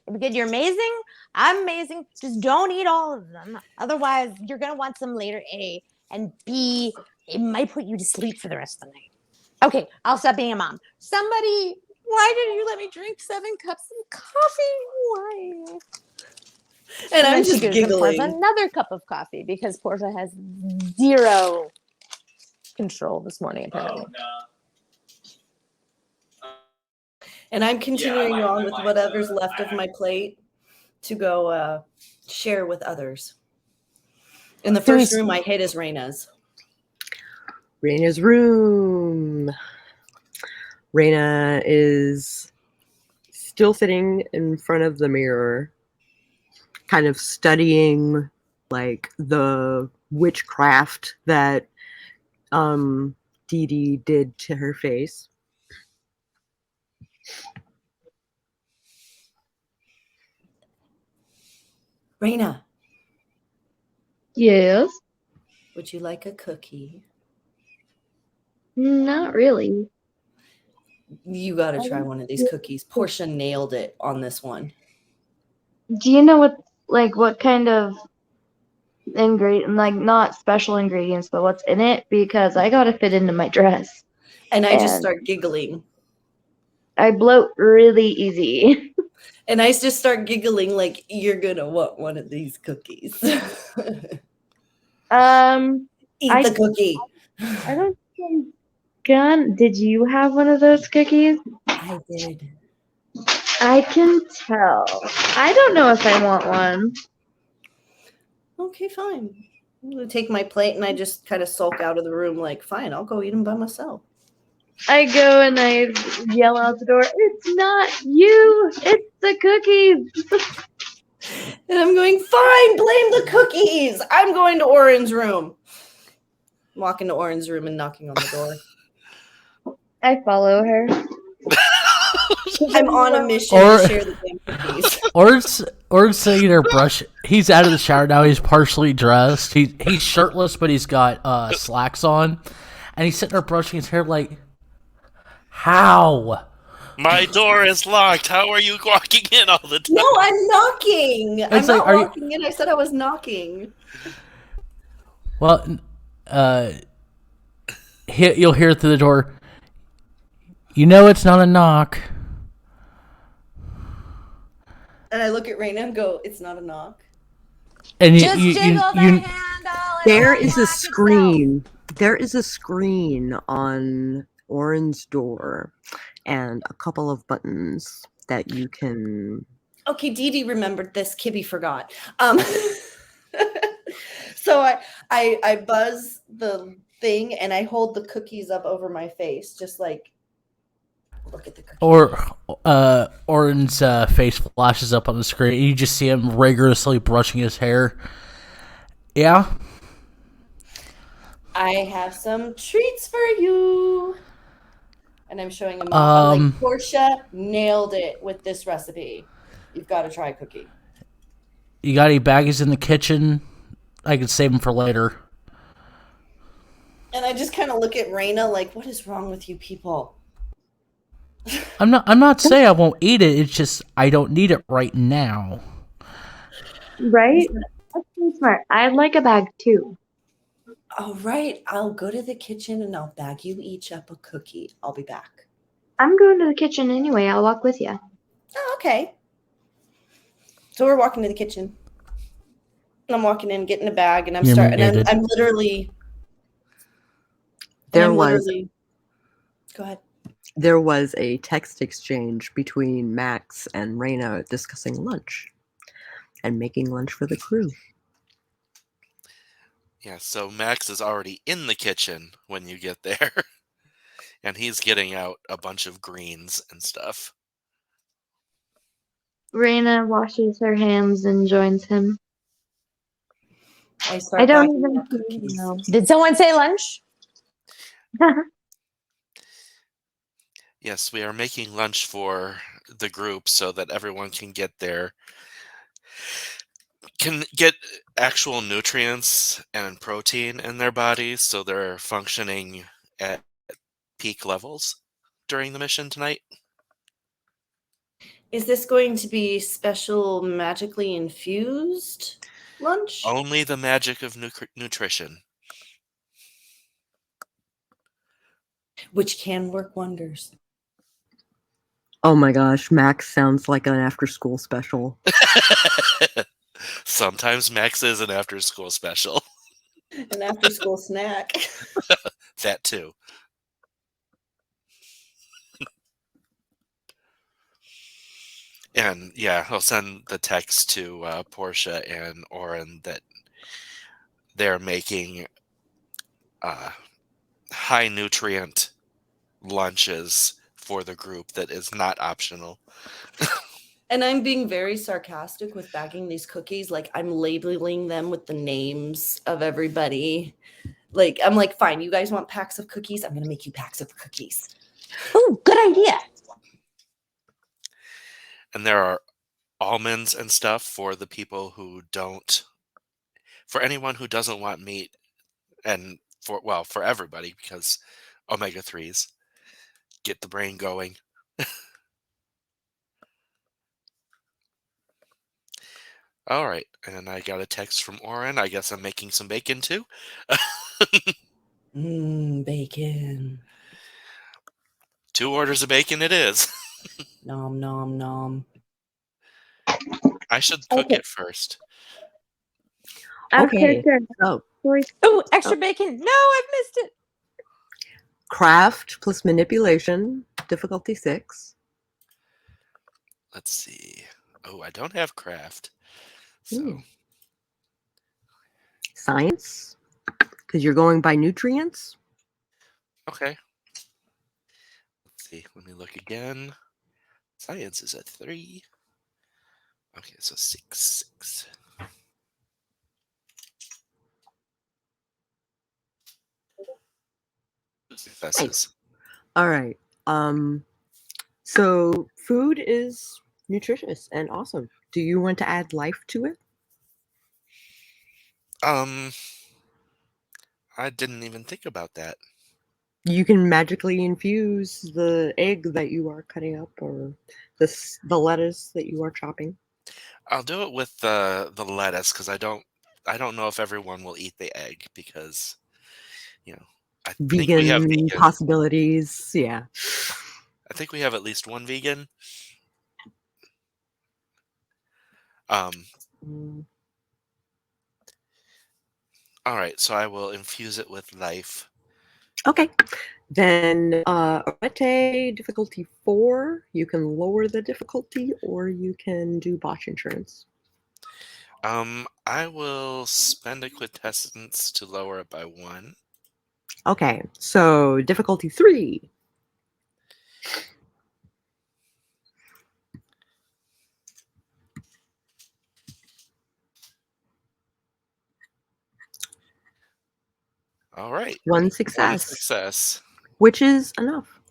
It'll be good. You're amazing. I'm amazing. Just don't eat all of them. Otherwise, you're gonna want some later. A and B. It might put you to sleep for the rest of the night. Okay, I'll stop being a mom. Somebody, why did you let me drink 7 cups of coffee? Why? And I'm then just she goes and pours giggling. another cup of coffee because Portia has 0 control this morning, apparently. And I'm continuing on with whatever's left of my plate to go share with others. In the first room I hid is Raina's. Raina's room. Raena is still sitting in front of the mirror, kind of studying like the witchcraft that Dee Dee did to her face. Raena, Yes. would you like a cookie? Not really. You got to try one of these cookies. Portia nailed it on this one. Do you know what kind of ingredient, like not special ingredients, but what's in it? Because I gotta fit into my dress. And I just And- start giggling. I bloat really easy. And I just start giggling like, you're going to want one of these cookies. Eat the cookie. I don't think did you have one of those cookies? I did. I can tell. I don't know if I want one. Okay, fine. I'm going to take my plate and I just kind of sulk out of the room like, fine, I'll go eat them by myself. I go and I yell out the door, "It's not you! It's the cookies!" And I'm going, fine, blame the cookies. I'm going to Auron's room. I'm walking to Auron's room and knocking on the door. I follow her. I'm on a mission to share the damn cookies. Or sitting there brush. He's out of the shower now. He's partially dressed. He's shirtless, but he's got slacks on, and he's sitting there brushing his hair like, how? My door is locked. How are you walking in all the time? No, I'm knocking. I'm It's like, not are you- walking in. I said I was knocking. Well, you'll hear through the door. You know it's not a knock. And I look at Raena and go, it's not a knock. Just And jiggle the handle. There is a screen. There is a screen on Auron's door and a couple of buttons that you can. Okay, Dee Dee remembered this. Kibby forgot. So I buzz the thing and I hold the cookies up over my face, just like, look at the cookies. Or Auron's face flashes up on the screen. And you just see him rigorously brushing his hair. Yeah. I have some treats for you. And I'm showing him. I'm like, Portia nailed it with this recipe. You've got to try a cookie. You got any baggies in the kitchen? I could save them for later. And I just kind of look at Raena like, what is wrong with you people? I'm not saying I won't eat it. It's just I don't need it right now. Right? That's pretty smart. I'd like a bag too. All right, I'll go to the kitchen and I'll bag you each up a cookie. I'll be back. I'm going to the kitchen anyway. I'll walk with you. Oh, okay. So we're walking to the kitchen. And I'm walking in, getting a bag, and I'm You're starting. muted. I'm literally. There I'm was literally. Go ahead. there was a text exchange between Max and Raena discussing lunch and making lunch for the crew. Yeah, so Max is already in the kitchen when you get there. And he's getting out a bunch of greens and stuff. Raena washes her hands and joins him. I start I don't bagging even up cookies. know. Did someone say lunch? Yes, we are making lunch for the group so that everyone can get actual nutrients and protein in their bodies so they're functioning at peak levels during the mission tonight. Is this going to be special magically infused lunch? Only the magic of nutrition. Which can work wonders. Oh my gosh, Max sounds like an after-school special. Sometimes Max is an after-school special. An after-school snack. That too. And yeah, I'll send the text to Portia and Auron that they're making high nutrient lunches for the group that is not optional. And I'm being very sarcastic with bagging these cookies. Like, I'm labeling them with the names of everybody. Like, I'm like, fine, you guys want packs of cookies? I'm going to make you packs of cookies. Ooh, good idea. And there are almonds and stuff for the people who don't, for anyone who doesn't want meat, and for everybody, because omega-3s get the brain going. All right, and I got a text from Auron. I guess I'm making some bacon too. Bacon. 2 orders of bacon it is. Nom, nom, nom. I should cook Okay. it first. Okay. So, Ooh, extra bacon. No, I've missed it. craft plus manipulation, difficulty 6. Let's see. Oh, I don't have craft. So Ooh. Science, because you're going by nutrients. okay. Let's see. Let me look again. Science is a 3. Okay, so 6. Successes. All right. So food is nutritious and awesome. Do you want to add life to it? I didn't even think about that. You can magically infuse the egg that you are cutting up, or the lettuce that you are chopping. I'll do it with the lettuce because I don't know if everyone will eat the egg because I think we have Vegan vegan. possibilities, yeah. I think we have at least one vegan. Mm. All right, so I will infuse it with life. Okay. Then Arete, difficulty 4. You can lower the difficulty, or you can do botch insurance. I will spend a quintessence to lower it by 1. Okay, so difficulty 3. All right. One One success, success. which is enough.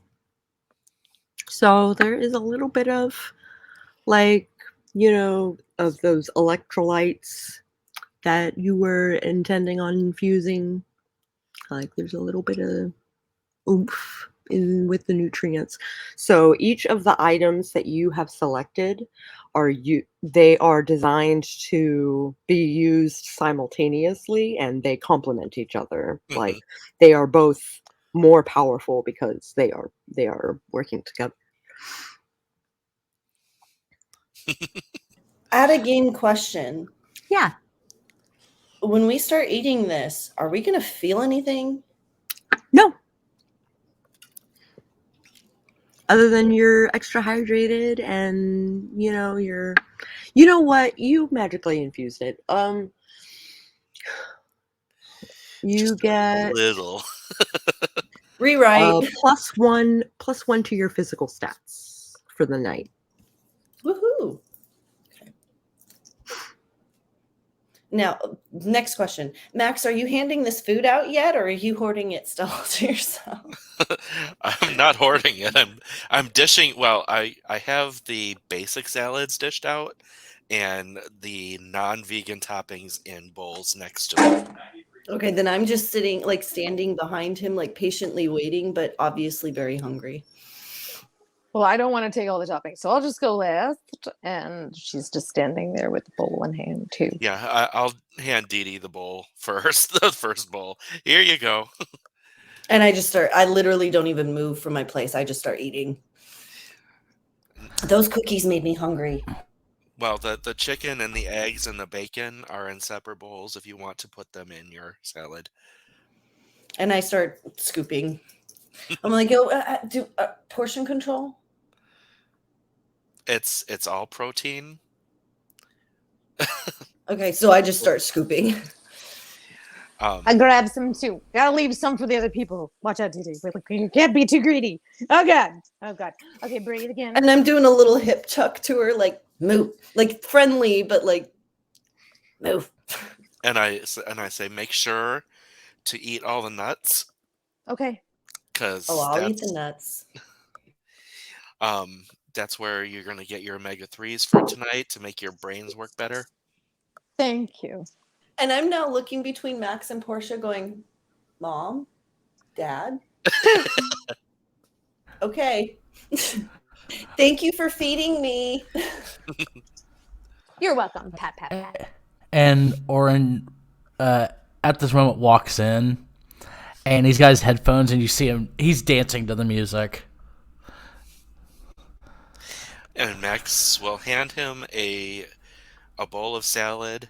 So there is a little bit of, of those electrolytes that you were intending on infusing. Like, there's a little bit of oomph in with the nutrients. So each of the items that you have selected they are designed to be used simultaneously, and they complement each other. Mhm. Like, they are both more powerful because they are working together. At a game question, Yeah. when we start eating this, are we going to feel anything? No. Other than you're extra hydrated and, you're... You know what? You magically infused it. You Just get a little. Rewrite. +1 to your physical stats for the night. Woohoo. Okay. Now, next question. Max, are you handing this food out yet, or are you hoarding it still to yourself? I'm not hoarding it. I'm dishing. Well, I have the basic salads dished out, and the non-vegan toppings in bowls next to it. Okay, then I'm just standing behind him, patiently waiting, but obviously very hungry. Well, I don't want to take all the toppings, so I'll just go last. And she's just standing there with the bowl in hand, too. Yeah, I'll hand Dee Dee the bowl first. The first bowl. Here you go. And I literally don't even move from my place. I just start eating. Those cookies made me hungry. Well, the chicken and the eggs and the bacon are in separate bowls if you want to put them in your salad. And I start scooping. I'm like, do portion control? It's all protein. Okay, so I just start scooping. I grab some too. Gotta leave some for the other people. Watch out, Didi. You can't be too greedy. Oh god. Okay, breathe again. And I'm doing a little hip chuck to her, move, friendly, but move. And I say, make sure to eat all the nuts. Okay. Because I'll eat the nuts. That's where you're going to get your omega-3s for tonight to make your brains work better. Thank you. And I'm now looking between Max and Portia going, Mom, Dad. Okay. Thank you for feeding me. You're welcome. Pat, pat, pat. And Auron, at this moment, walks in, and he's got his headphones, and you see him. He's dancing to the music. And Max will hand him a bowl of salad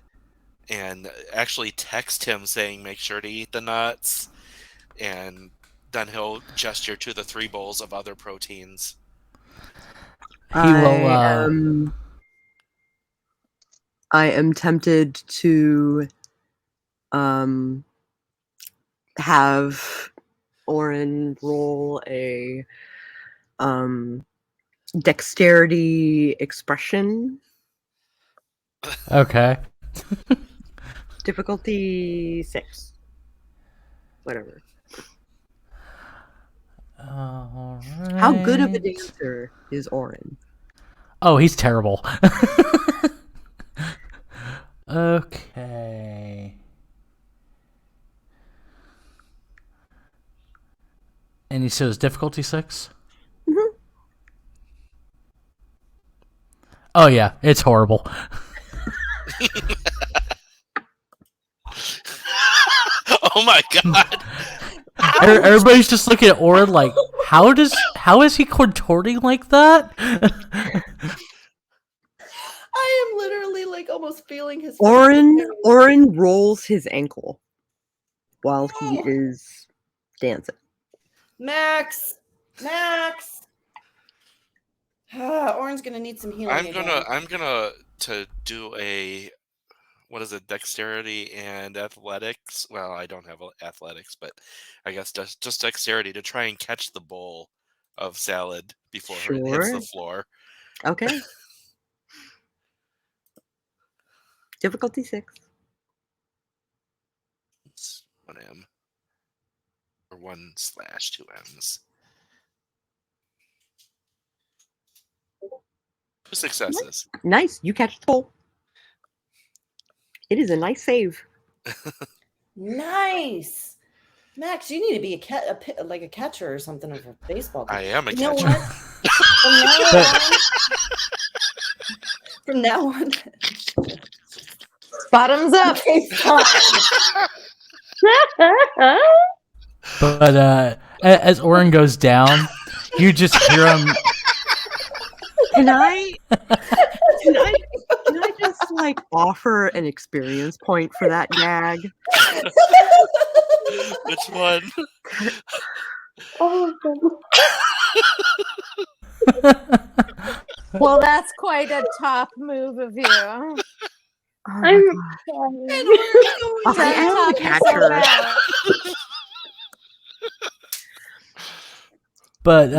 and actually text him saying, make sure to eat the nuts. And then he'll gesture to the 3 bowls of other proteins. He will. I am tempted to have Auron roll a dexterity expression. Okay. Difficulty 6. Whatever. All right. How good of a dancer is Auron? Oh, he's terrible. Okay. And you said it's difficulty 6? Mm-hmm. Oh, yeah. It's horrible. Oh my god! Everybody's just looking at Auron like, how is he contorting like that? I am literally almost feeling his Auron rolls his ankle while he is dancing. Max. Auron's gonna need some healing. I'm gonna to do a dexterity and athletics. Well, I don't have athletics, but I guess just dexterity to try and catch the bowl of salad before it hits the floor. Okay. Difficulty 6. It's 1M. Or 1/2 M's. 2 successes. Nice. You catch the bowl. It is a nice save. Nice. Max, you need to be a catcher or something of a baseball team. I am a You know catcher. what? From now on. Bottoms up. Okay, fine. But as Auron goes down, you just hear him. Can I like offer an experience point for that gag? Which one? Oh, Well, that's quite a top move of you. Oh my I'm God. crying. I Trying to am top the yourself catcher. out. But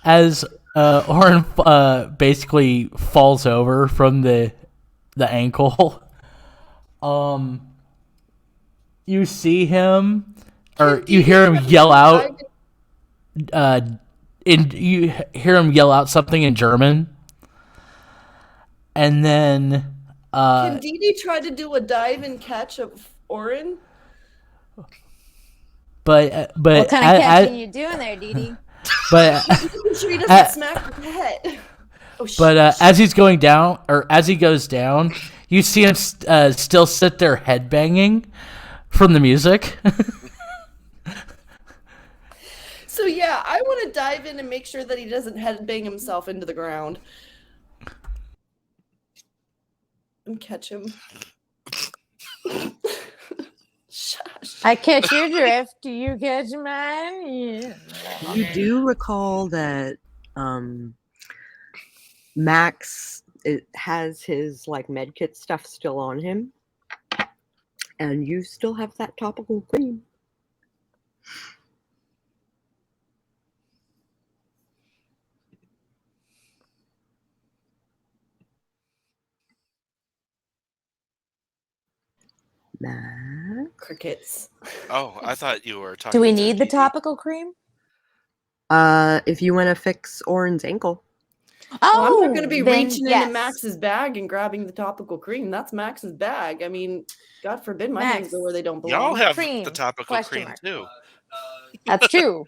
as Auron basically falls over from the ankle, you see him, or you hear him yell out. You hear him yell out something in German, and then Can Dee Dee try to do a dive and catch of Auron? but What kind of catching you doing there, Dee Dee? but Making sure he doesn't smack her head. Oh, but as he's going down, or as he goes down, you see him still sit there headbanging from the music. So yeah, I want to dive in and make sure that he doesn't headbang himself into the ground. And catch him. Shush. I catch your drift. Do you catch mine? Yeah. You do recall that Max has his like medkit stuff still on him, and you still have that topical cream. Max? Crickets. Oh, I thought you were talking. Do we to need the Dee Dee. topical cream? If you want to fix Auron's ankle. Well, Oh, I'm not going to be then reaching yes. into Max's bag and grabbing the topical cream. That's Max's bag. I mean, God forbid my hands Max. go where they don't belong. Y'all have Cream, the topical question cream mark. too. That's true.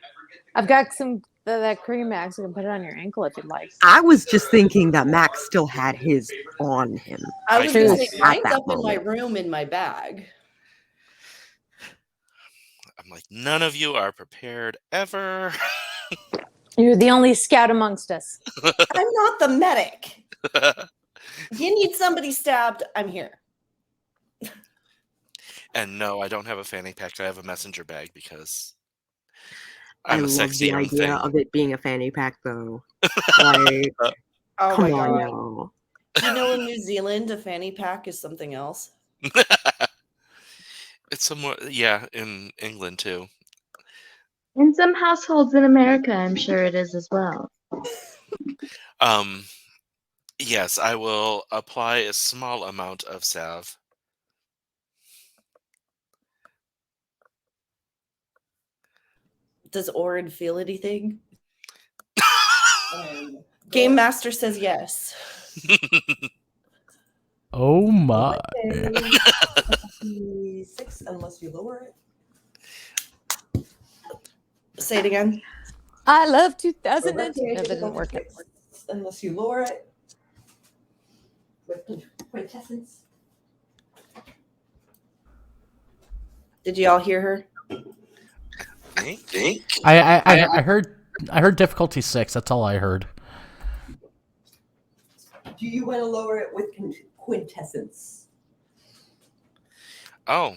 I've got some that cream, Max. You can put it on your ankle if you'd like. I was just thinking that Max still had his on him. I was going to Truth. say, At mine's that up in my moment. room in my bag. I'm like, none of you are prepared ever. You're the only scout amongst us. I'm not the medic. You need somebody stabbed, I'm here. And no, I don't have a fanny pack. I have a messenger bag because I I'm a love sexy the young idea thing. of it being a fanny pack, though. Like, Oh come my on God. now. You know, in New Zealand, a fanny pack is something else. It's somewhat, yeah, in England too. In some households in America, I'm sure it is as well. Yes, I will apply a small amount of salve. Does Auron feel anything? Game Master says yes. Oh my! 6 unless you lower it. Say it again. I love 2019. No, that doesn't work. Unless you lower it. With quintessence. Did you all hear her? Think? I heard difficulty 6. That's all I heard. Do you want to lower it with quintessence? Oh,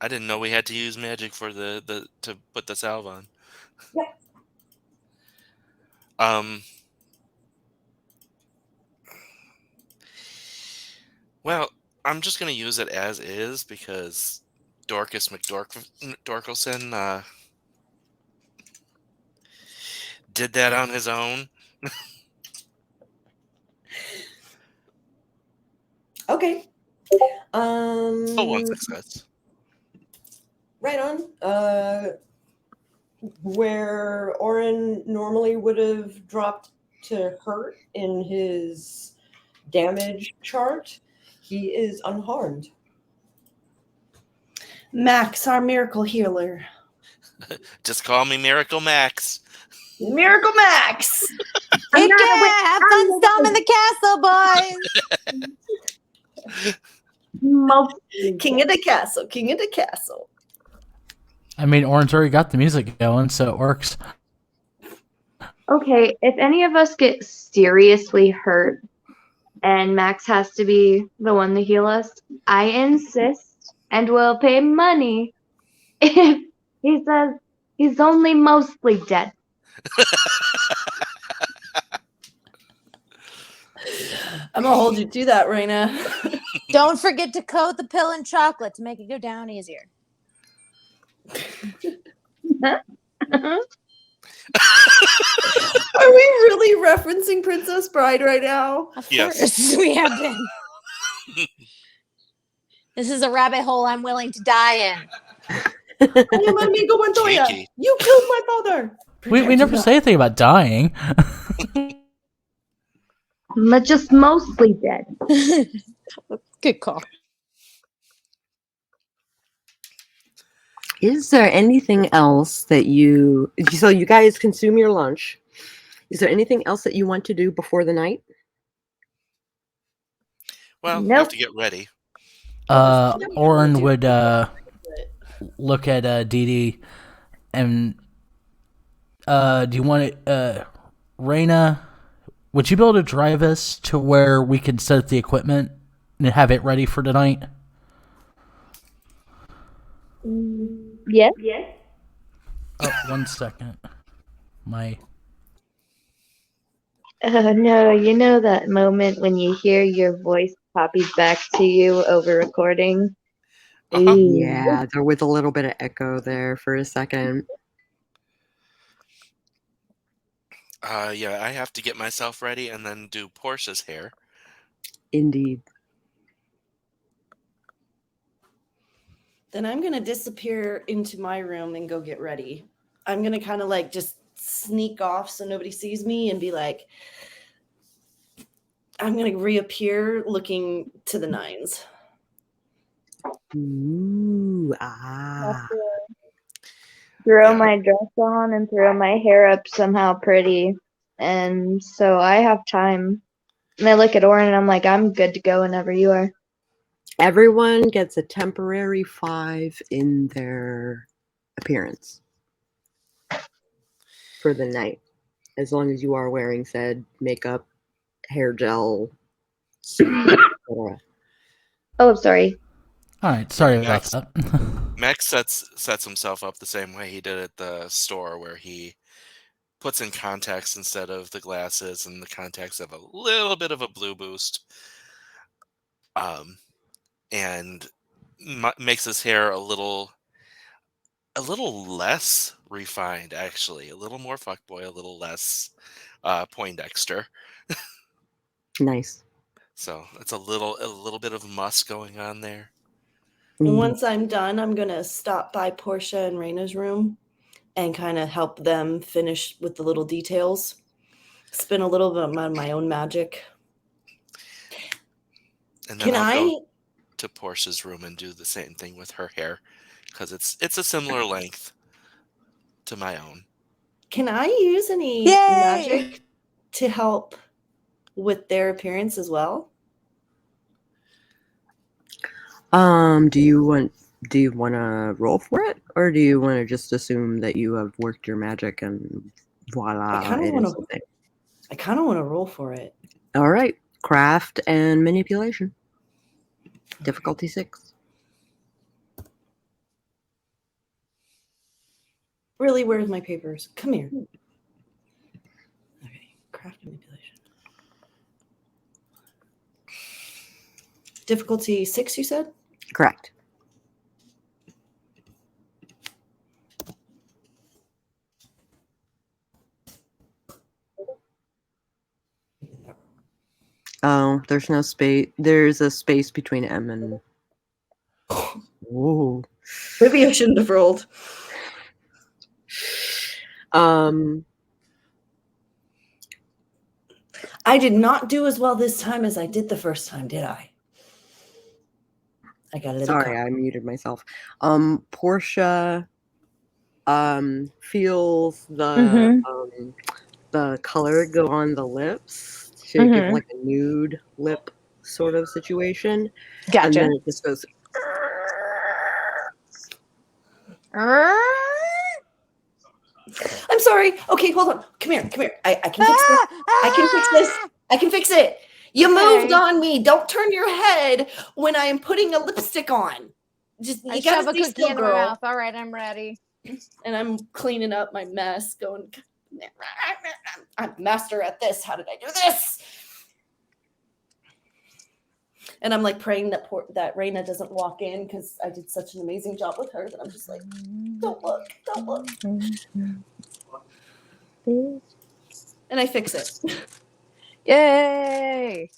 I didn't know we had to use magic for the to put the salve on. Yeah. Well, I'm just gonna use it as is because Dorcas McDorkelson did that on his own. Okay. One success. Right on. Where Auron normally would have dropped to hurt in his damage chart, he is unharmed. Max, our miracle healer. Just call me Miracle Max. Miracle Max! Take care. Have fun storming the castle, boys. King of the castle, king of the castle. I mean, Auron's already got the music going, so it works. Okay, if any of us get seriously hurt, and Max has to be the one to heal us. I insist and will pay money if he says he's only mostly dead. I'm gonna hold you to that, Raena. Don't forget to coat the pill in chocolate to make it go down easier. Are we really referencing Princess Bride right now? Of Yes. course we have been. This is a rabbit hole I'm willing to die in. I am amigo Montoya. Cheeky. You killed my father. We never say anything about dying. But just mostly dead. Good call. Is there anything else that so you guys consume your lunch. Is there anything else that you want to do before the night? Well, we Nope. have to get ready. Auron would look at Dee Dee and do you want it, Raena? Would you be able to drive us to where we can set up the equipment and have it ready for tonight? Yes. Oh, 1 second. No, you know that moment when you hear your voice copies back to you over recording? Uh-huh. Yeah, there was a little bit of echo there for a second. Yeah, I have to get myself ready and then do Portia's hair. Indeed. Then I'm gonna disappear into my room and go get ready. I'm gonna kind of like just sneak off so nobody sees me and be like, I'm gonna reappear looking to the nines. Ooh, Throw Yeah. my dress on and throw my hair up somehow pretty. And so I have time. And I look at Auron and I'm like, I'm good to go whenever you are. Everyone gets a temporary 5 in their appearance for the night, as long as you are wearing said makeup, hair gel, suit, etc. Oh, sorry. All right, sorry about Max. that. Max sets himself up the same way he did at the store, where he puts in contacts instead of the glasses, and the contacts have a little bit of a blue boost. And makes his hair a little less refined, actually, a little more fuckboy, a little less Poindexter. Nice. So it's a little bit of musk going on there. And once I'm done, I'm gonna stop by Portia and Raina's room and kind of help them finish with the little details. Spin a little bit of my own magic. And then Can I'll I? go to Portia's room and do the same thing with her hair, because it's a similar length to my own. Can I use any Yay! magic to help with their appearance as well? Do you want to roll for it, or do you want to just assume that you have worked your magic and voila, I kind it of want is to. a thing? I kind of want to roll for it. All right, craft and manipulation. Difficulty 6. Really, where's my papers? Come here. Okay, craft manipulation. Difficulty 6, you said? Correct. Oh, there's no space. There's a space between M and. Whoa. Maybe I shouldn't have rolled. I did not do as well this time as I did the first time, did I? I got a little Sorry, I muted myself. Portia feels the color go on the lips to give like a nude lip sort of situation. And Gotcha. then it just goes. I'm sorry. Okay, hold on. Come here. I can fix this. I can fix this. I can fix it. You Okay. moved on me. Don't turn your head when I am putting a lipstick on. Just I you shove gotta a stay cookie still, into my girl. mouth. All right, I'm ready. And I'm cleaning up my mess, going, I'm master at this. How did I do this? And I'm like praying that that Raena doesn't walk in because I did such an amazing job with her that I'm just like, don't look. And I fix it. Yay!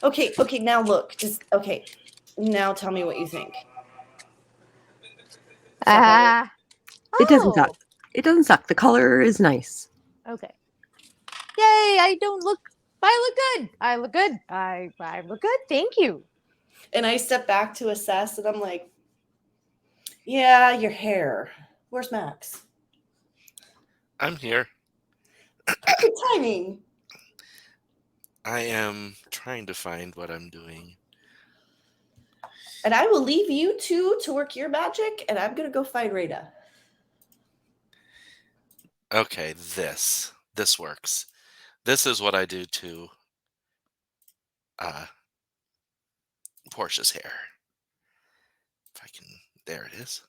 Okay, now look. Okay. Now tell me what you think. It doesn't suck. Oh, It doesn't suck. The color is nice. okay. Yay! I look good. I look good. I look good. Thank you. And I step back to assess, and I'm like, yeah, your hair. Where's Max? I'm here. Good timing. I am trying to find what I'm doing. And I will leave you two to work your magic, and I'm going to go find Raena. Okay, this works. This is what I do to Portia's hair. If I can, there it is.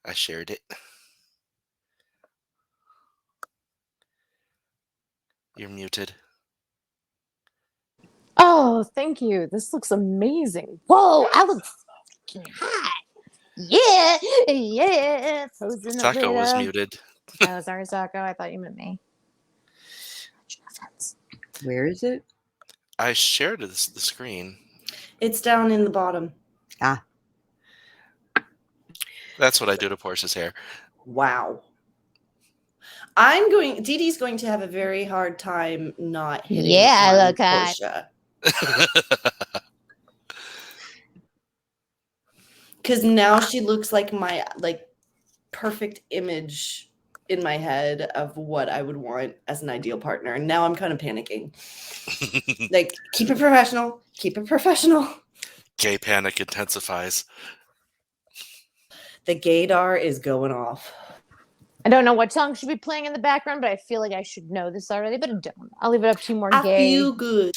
I shared it. You're muted. Oh, thank you. This looks amazing. Whoa, I look fucking hot. Yeah. Posing a Sako was little. muted. Oh, sorry, Sako. I thought you meant me. Where is it? I shared the screen. It's down in the bottom. Ah. That's what I do to Portia's hair. Wow. Dee Dee's going to have a very hard time not hitting Yeah, on look hot. Portia. Because now she looks like my perfect image in my head of what I would want as an ideal partner. And now I'm kind of panicking. Like, keep it professional. Keep it professional. Gay panic intensifies. The gaydar is going off. I don't know what song should be playing in the background, but I feel like I should know this already, but I don't. I'll leave it up to you more I gay. feel good.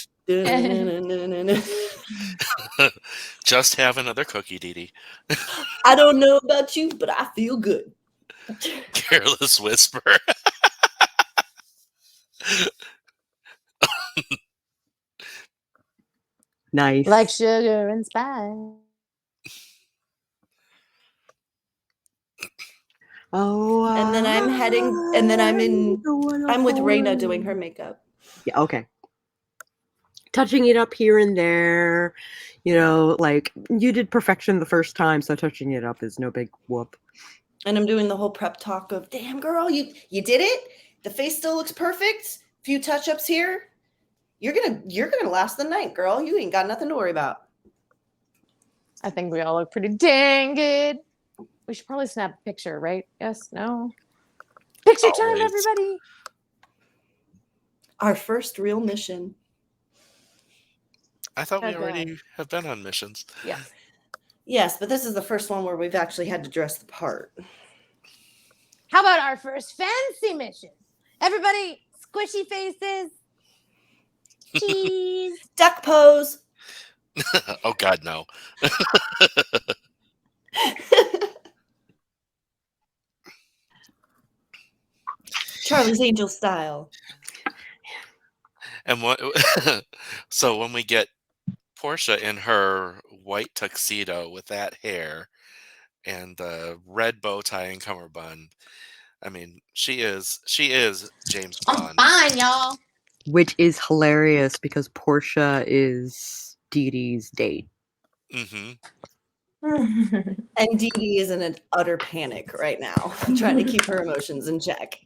Just have another cookie, Dee Dee. I don't know about you, but I feel good. Careless whisper. Nice. Like sugar and spice. Oh. And then I'm I'm with Raena doing her makeup. Yeah, okay. Touching it up here and there, like you did perfection the first time, so touching it up is no big whoop. And I'm doing the whole prep talk of, damn girl, you did it. The face still looks perfect. Few touch-ups here. You're gonna last the night, girl. You ain't got nothing to worry about. I think we all look pretty dang good. We should probably snap a picture, right? Yes? No? Picture time, Always. everybody! Our first real mission. I thought we Okay. already have been on missions. Yeah. Yes, but this is the first one where we've actually had to dress the part. How about our first fancy mission? Everybody, squishy faces. Cheese. Duck pose. Oh God, no. Charlie's Angel style. And what? So when we get Portia in her white tuxedo with that hair and the red bow tie and cummerbund, I mean, she is James Bond. I'm fine, y'all. Which is hilarious because Portia is Dee Dee's date. Mm-hmm. And Dee Dee is in an utter panic right now, trying to keep her emotions in check.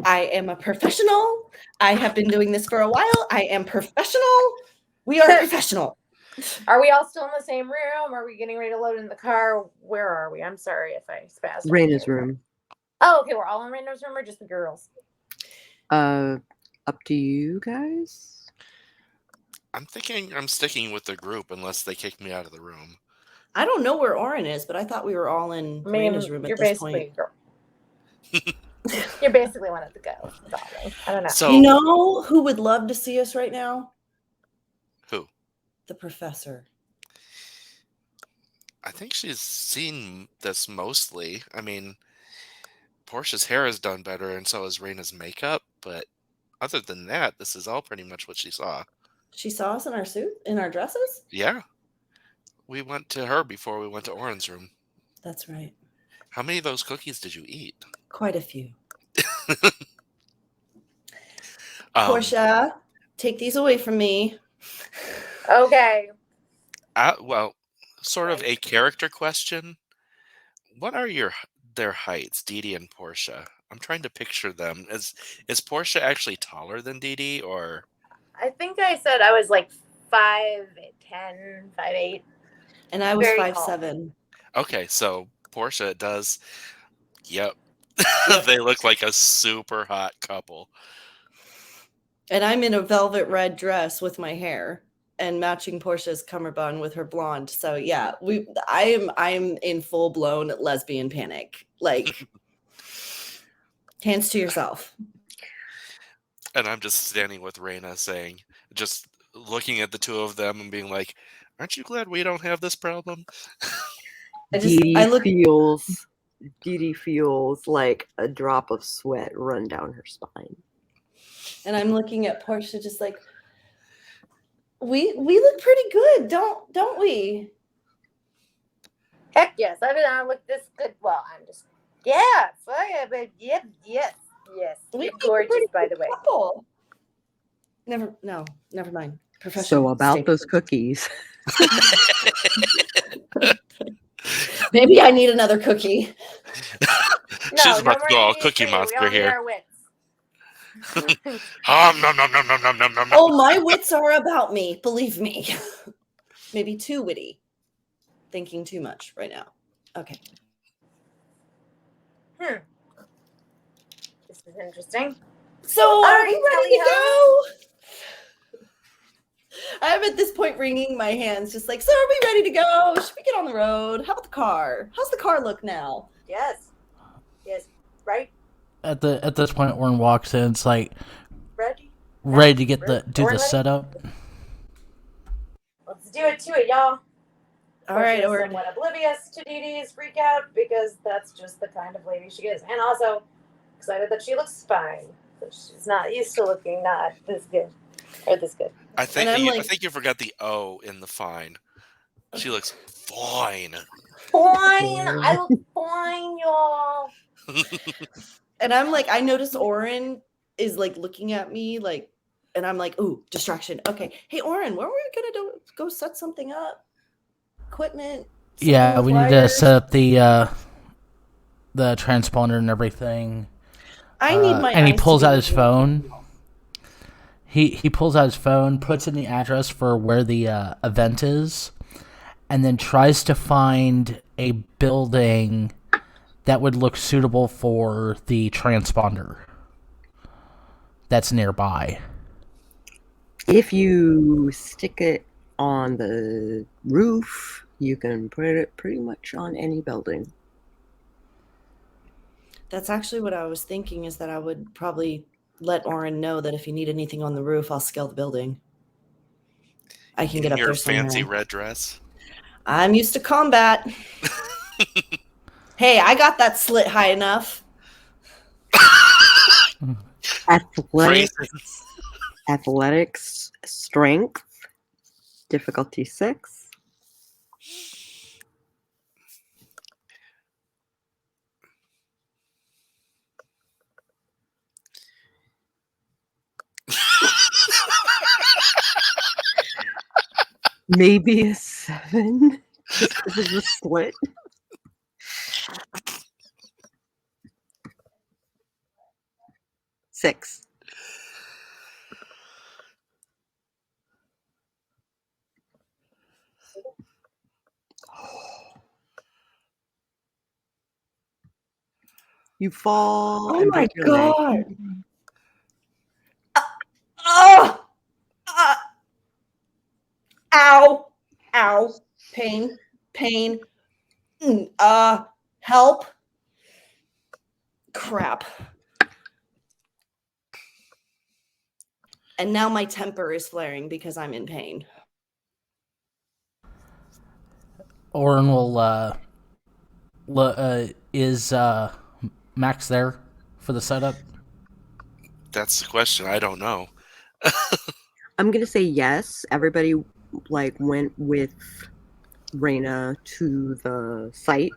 I am a professional. I have been doing this for a while. I am professional. We are professional. Are we all still in the same room? Are we getting ready to load in the car? Where are we? I'm sorry if I spazzed. Raina's room. Oh, okay. We're all in Raina's room or just the girls? Up to you guys. I'm thinking I'm sticking with the group unless they kick me out of the room. I don't know where Auron is, but I thought we were all in I mean, Raina's room at you're this basically point. you're basically one of the girls, darling. I don't know. So You know who would love to see us right now? who? The professor. I think she's seen this mostly. I mean, Portia's hair is done better, and so is Raina's makeup. But other than that, this is all pretty much what she saw. She saw us in our dresses? Yeah. We went to her before we went to Auron's room. That's right. How many of those cookies did you eat? Quite a few. Um, Portia, take these away from me. Okay. well, sort of a character question. What are their heights, Dee Dee and Portia? I'm trying to picture them. Is Portia actually taller than Dee Dee, or? I think I said I was like 5'10", 5'8". And I was Very 5'7". Okay, so Portia does. Yep. They look like a super hot couple. And I'm in a velvet red dress with my hair and matching Portia's cummerbund with her blonde. So yeah, I'm in full blown lesbian panic. Like hands to yourself. And I'm just standing with Raena saying, just looking at the two of them and being like, aren't you glad we don't have this problem? Dee Dee feels like a drop of sweat run down her spine. And I'm looking at Portia just like, we look pretty good, don't we? Heck yes, I don't look this good. Well, I'm just fuck it, but yes. We You're gorgeous, by the way. Couple. Never mind. Professional. So about those cookies. Maybe I need another cookie. She's about to more go all cookies Cookie for you. We Monster all need here. our wits. Nom. Oh, my wits are about me. Believe me. Maybe too witty. Thinking too much right now. Okay. This is interesting. So are right, we ready to go? I'm at this point wringing my hands, just like, so are we ready to go? Should we get on the road? How about the car? How's the car look now? Yes, right. At this point, Auron walks in. It's like Ready to get do the setup. Let's do it to it, y'all. All right, Portia's somewhat oblivious to Dee Dee's freak out because that's just the kind of lady she is, and also excited that she looks fine. So she's not used to looking not this good or this good. I think I think you forgot the O in the fine. She looks fine. Fine, I look fine, y'all. And I'm like, I notice Auron is like looking at me like, and I'm like, ooh, distraction. Okay. Hey, Auron, where are we going to go set something up? Equipment? Yeah, we need to set up the transponder and everything. I need my and he eyes pulls to be out his looking. phone. He pulls out his phone, puts in the address for where the event is, and then tries to find a building that would look suitable for the transponder that's nearby. If you stick it on the roof, you can put it pretty much on any building. That's actually what I was thinking, is that I would probably let Auron know that if you need anything on the roof, I'll scale the building. I can get up your there somewhere. fancy red dress. I'm used to combat. Hey, I got that slit high enough. Athletics, strength, difficulty 6. Maybe a 7, just because of the slit. Six. You fall. Oh and my break your leg. god. Ow. Ow. Pain. pain. Help. Crap. And now my temper is flaring because I'm in pain. Auron will, is Max there for the setup? That's the question. I don't know. I'm gonna say yes. Everybody went with Raena to the site.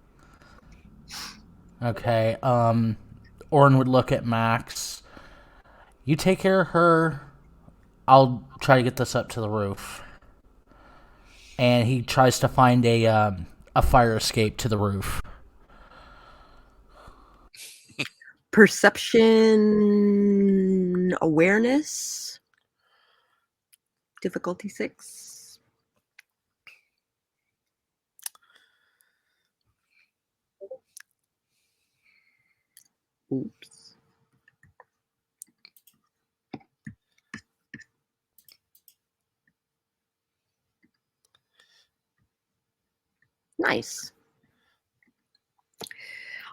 Okay. Auron would look at Max. You take care of her. I'll try to get this up to the roof. And he tries to find a fire escape to the roof. Perception awareness. Difficulty 6. Oops. Nice.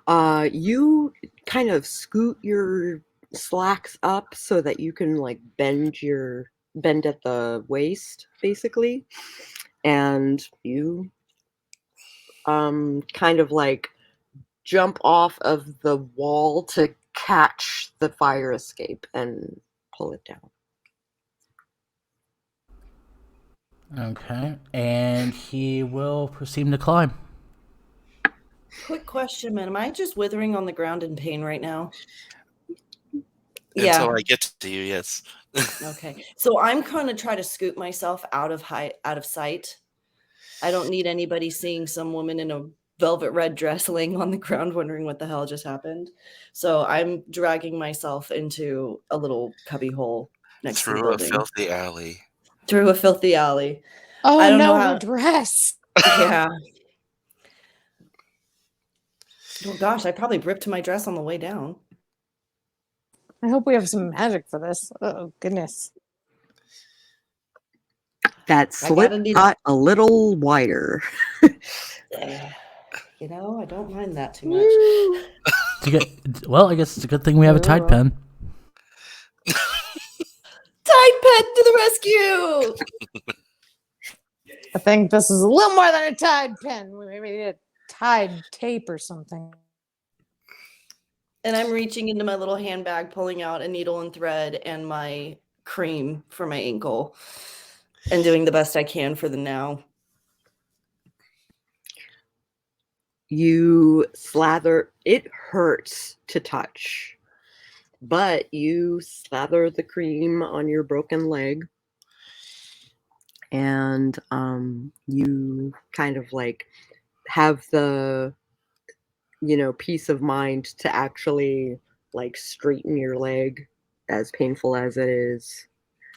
You kind of scoot your slacks up so that you can bend at the waist, basically, and you kind of jump off of the wall to catch the fire escape and pull it down. Okay. And he will proceed to climb. Quick question, man. Am I just withering on the ground in pain right now? Until I get to you, yes. Okay. So I'm going to try to scoot myself out of sight. I don't need anybody seeing some woman in a velvet red dress laying on the ground wondering what the hell just happened. So I'm dragging myself into a little cubby hole next to the Through a building. filthy alley. Through a filthy alley. Oh, I don't know no, how- her dress. Yeah. Oh gosh, I probably ripped my dress on the way down. I hope we have some magic for this. Oh, goodness. That slit got a little wider. I don't mind that too much. Well, I guess it's a good thing we have a Tide pen. Tide pen to the rescue! I think this is a little more than a Tide pen. Maybe a Tide tape or something. And I'm reaching into my little handbag, pulling out a needle and thread and my cream for my ankle and doing the best I can for the now. You slather. It hurts to touch, but you slather the cream on your broken leg, and you kind of have the peace of mind to actually straighten your leg, as painful as it is.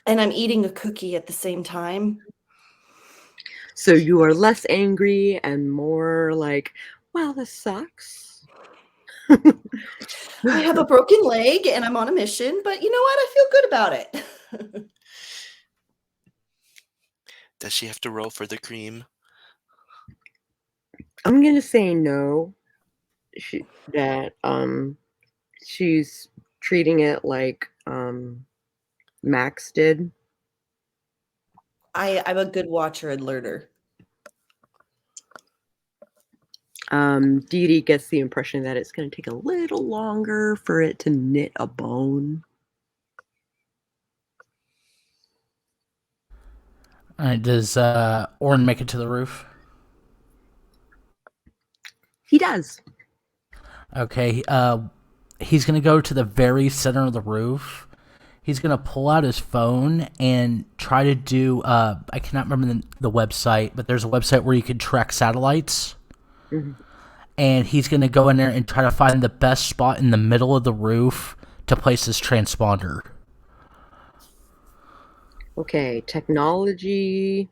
And I'm eating a cookie at the same time. So you are less angry and more wow, this sucks. I have a broken leg and I'm on a mission, but you know what? I feel good about it. Does she have to roll for the cream? I'm gonna say no. She's treating it like Max did. I'm a good watcher and learner. Dee Dee gets the impression that it's going to take a little longer for it to knit a bone. All right, does Auron make it to the roof? He does. Okay, he's going to go to the very center of the roof. He's going to pull out his phone and try to do, I cannot remember the website, but there's a website where you can track satellites. Mm-hmm. And he's going to go in there and try to find the best spot in the middle of the roof to place his transponder. Okay, technology.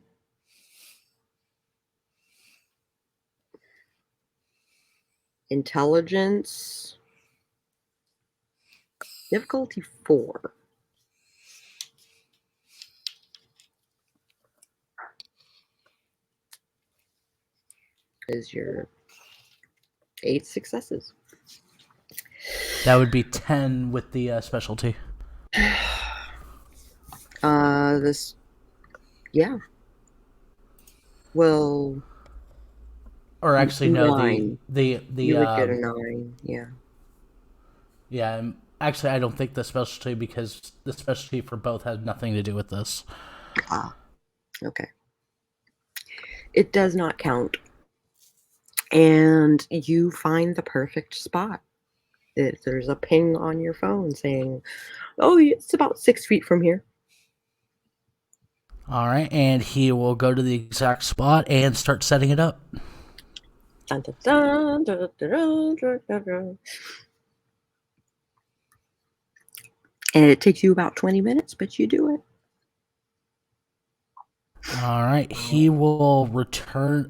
Intelligence. Difficulty 4. is your 8 successes. That would be 10 with the specialty. This, yeah. Well, Or actually, no, 9. the You would get a 9, yeah. Yeah, actually, I don't think the specialty, because the specialty for both has nothing to do with this. Ah, okay. It does not count. And you find the perfect spot. There's a ping on your phone saying, oh, it's about 6 feet from here. All right, and he will go to the exact spot and start setting it up. Dun, dun, dun, dun, dun, dun, dun, dun. And it takes you about 20 minutes, but you do it. All right, he will return.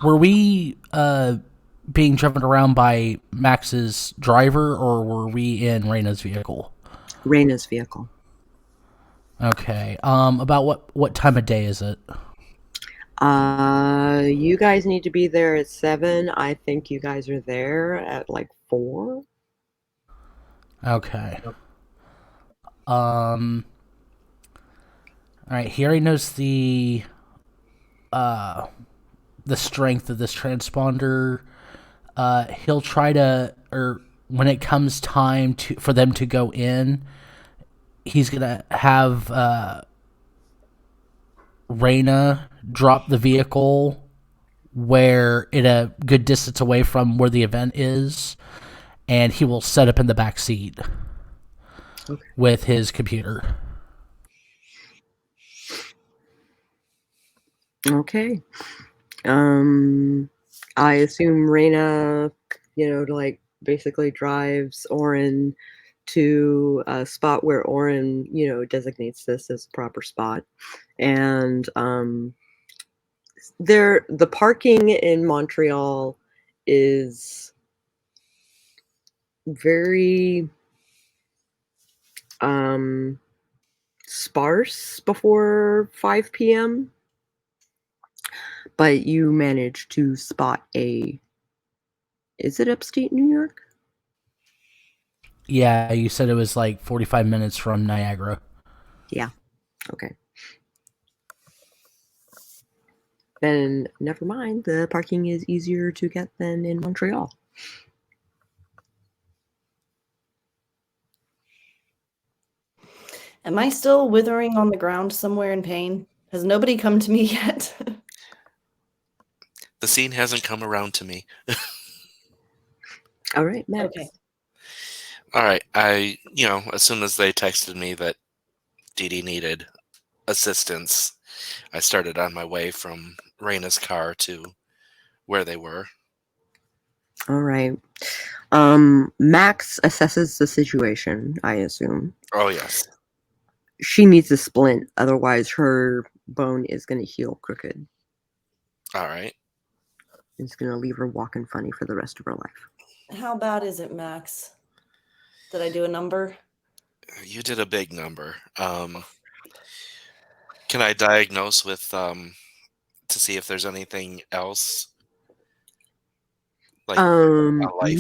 Were we being driven around by Max's driver, or were we in Raina's vehicle? Raina's vehicle. Okay. About what time of day is it? You guys need to be there at 7. I think you guys are there at like 4. Okay. All right. He already knows the strength of this transponder. He'll try to, or when it comes time for them to go in, he's gonna have Raena drop the vehicle where a good distance away from where the event is, and he will set up in the back seat with his computer. Okay. I assume Raena, basically drives Auron to a spot where Auron, designates this as a proper spot. And the parking in Montreal is very sparse before 5 p.m. But you managed to spot is it upstate New York? Yeah, you said it was like 45 minutes from Niagara. Yeah. Okay. Then never mind. The parking is easier to get than in Montreal. Am I still withering on the ground somewhere in pain? Has nobody come to me yet? The scene hasn't come around to me. All right, Max. Okay. All right. As soon as they texted me that Dee Dee needed assistance, I started on my way from Raina's car to where they were. All right. Max assesses the situation, I assume. Oh, yes. She needs a splint, otherwise her bone is going to heal crooked. All right. It's going to leave her walking funny for the rest of her life. How bad is it, Max? Did I do a number? You did a big number. Can I diagnose with to see if there's anything else? Like life?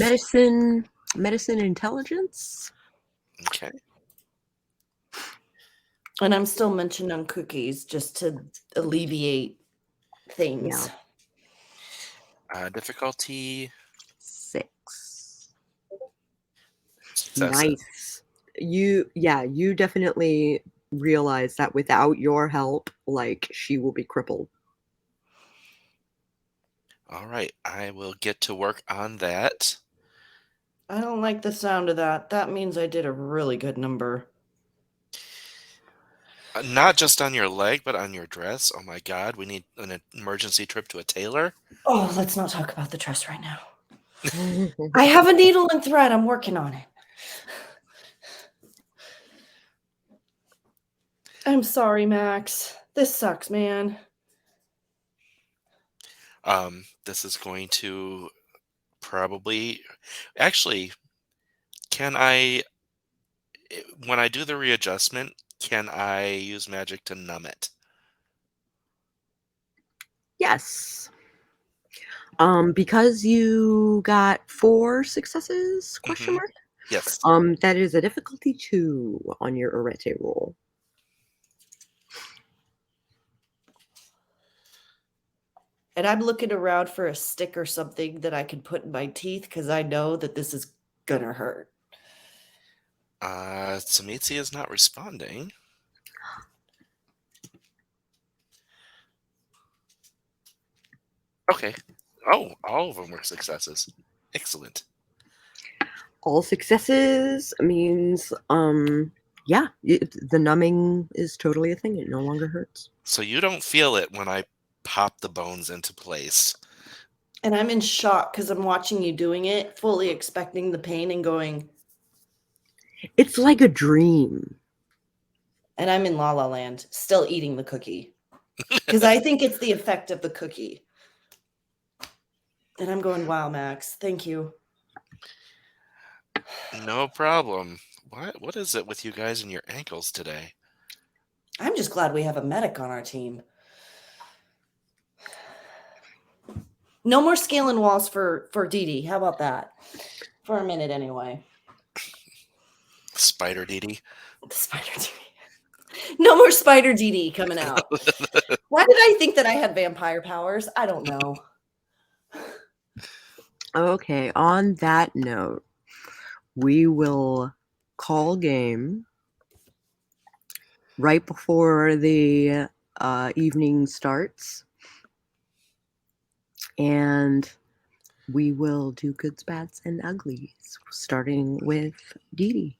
Medicine intelligence? Okay. And I'm still mentioning on cookies just to alleviate things. Difficulty 6. success. Nice. You definitely realize that without your help, she will be crippled. All right, I will get to work on that. I don't like the sound of that. That means I did a really good number. Not just on your leg, but on your dress. Oh my God, we need an emergency trip to a tailor. Oh, let's not talk about the dress right now. I have a needle and thread. I'm working on it. I'm sorry, Max. This sucks, man. This is going to probably... Actually, can I... When I do the readjustment, can I use magic to numb it? Yes. Because you got 4 successes, question Mhm. mark? Yes. That is a difficulty 2 on your arete roll. And I'm looking around for a stick or something that I can put in my teeth because I know that this is gonna hurt. Tsumitsu is not responding. Okay. Oh, all of them were successes. Excellent. All successes means, the numbing is totally a thing. It no longer hurts. So you don't feel it when I pop the bones into place. And I'm in shock because I'm watching you doing it, fully expecting the pain and going, It's like a dream. and I'm in La La Land, still eating the cookie. Because I think it's the effect of the cookie. And I'm going, wow, Max, thank you. No problem. What is it with you guys and your ankles today? I'm just glad we have a medic on our team. No more scaling walls for Dee Dee. How about that? For a minute, anyway. Spider DD. The spider Dee Dee. No more spider Dee Dee coming out. Why did I think that I had vampire powers? I don't know. Okay, on that note, we will call game right before the evening starts. And we will do goods, bads, and uglies, starting with Dee Dee.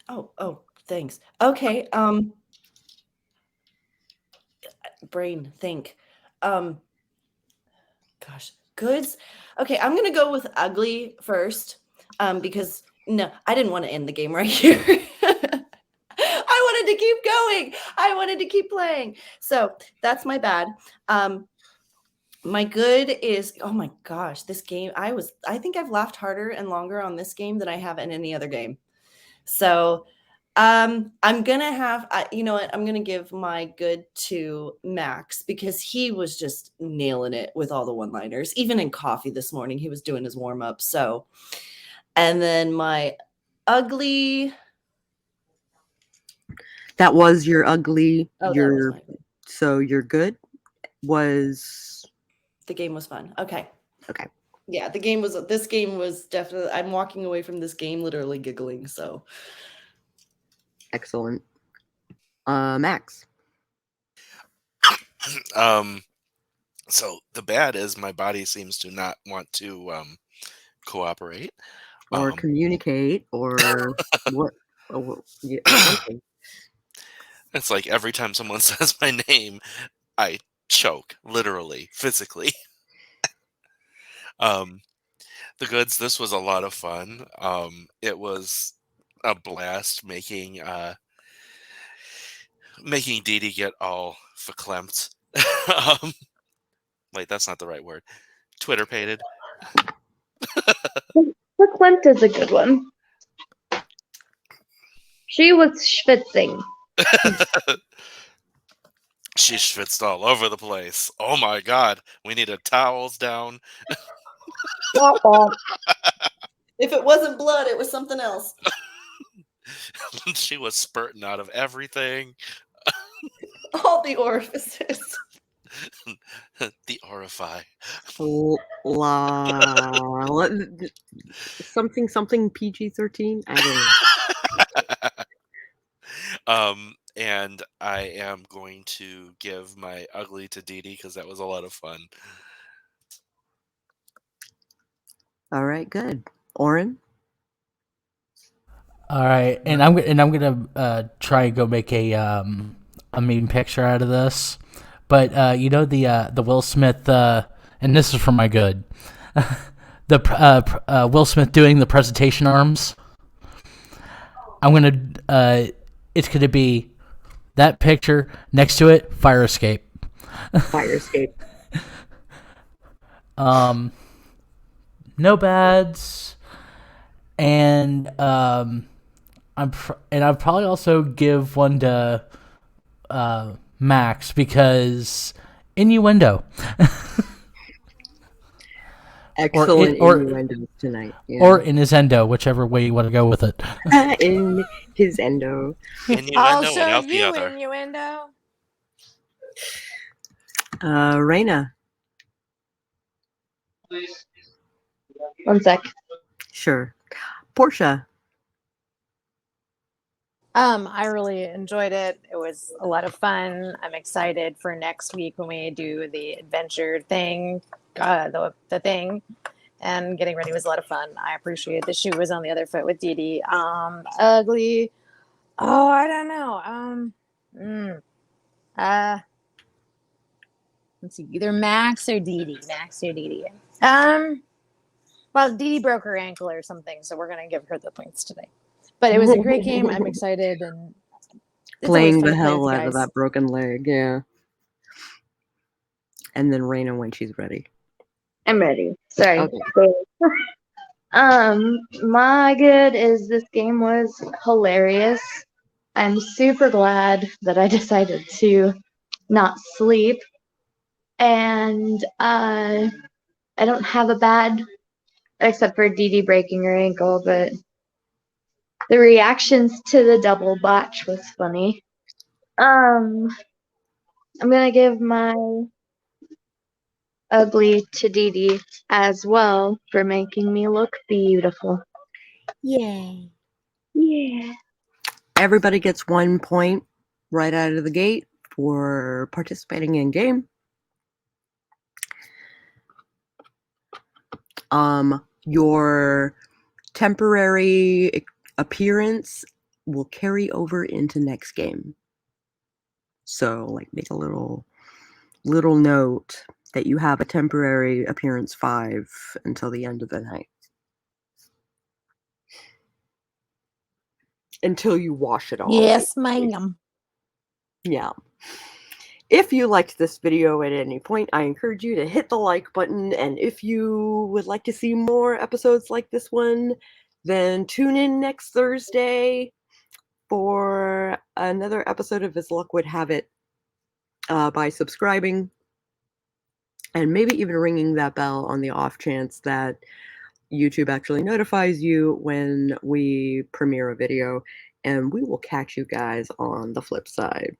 Oh, thanks. Okay, brain, think. Gosh, goods. Okay, I'm gonna go with ugly first, because no, I didn't want to end the game right here. I wanted to keep going. I wanted to keep playing. So that's my bad. My good is, oh my gosh, this game. I think I've laughed harder and longer on this game than I have in any other game. So I'm gonna have, you know what? I'm gonna give my good to Max because he was just nailing it with all the one-liners. Even in coffee this morning, he was doing his warm-up. So, and then my ugly. That was your ugly. Oh, that was my good. So your good was. The game was fun. Okay. Okay. Yeah, this game was definitely, I'm walking away from this game literally giggling. So. Excellent. Max. So the bad is my body seems to not want to cooperate Or communicate or what? Something. It's like every time someone says my name, I choke, literally, physically. The goods, this was a lot of fun. It was a blast making Dee Dee get all verklempt. Wait, that's not the right word. Twitter-pated. Verklempt is a good one. She was schwitzing. She schwitzed all over the place. Oh my god, we needed towels down. If it wasn't blood, it was something else. She was spurting out of everything. All the orifices. The orify. Something PG-13. I don't know. And I am going to give my ugly to Dee Dee because that was a lot of fun. All right, good. Auron. All right, and I'm gonna try and go make a meme picture out of this, but you know the Will Smith and this is for my good, the Will Smith doing the presentation arms. I'm gonna it's gonna be that picture next to it, fire escape. Fire escape. No bads, and I'd probably also give one to Max because innuendo. Excellent or innuendos tonight. Yeah. or in his endo, whichever way you want to go with it. In his endo. Innuendo I'll show without the you other. innuendo. Raena. One sec. Sure. Portia. I really enjoyed it. It was a lot of fun. I'm excited for next week when we do the adventure thing, the thing, and getting ready was a lot of fun. I appreciate the shoe was on the other foot with Dee Dee. Ugly. Oh, I don't know. Let's see, either Max or Dee Dee. Max or Dee Dee. Well, Dee Dee broke her ankle or something, so we're gonna give her the points today. But it was a great game. I'm excited and it's always Playing fun the to play with hell you out of guys. that broken leg, yeah. And then Raena when she's ready. I'm ready. Sorry. Okay. My good is this game was hilarious. I'm super glad that I decided to not sleep. And I don't have a bad, except for Dee Dee breaking her ankle, but the reactions to the double botch was funny. I'm gonna give my ugly to Dee Dee as well for making me look beautiful. Yay. Yeah. Everybody gets 1 point right out of the gate for participating in game. Your temporary appearance will carry over into next game. So, like, make a little note that you have a temporary appearance 5 until the end of the night. Until you wash it off. Yes, ma'am. Yeah. If you liked this video at any point, I encourage you to hit the like button. And if you would like to see more episodes like this one, then tune in next Thursday for another episode of As Luck Would Have It by subscribing and maybe even ringing that bell on the off chance that YouTube actually notifies you when we premiere a video. And we will catch you guys on the flip side.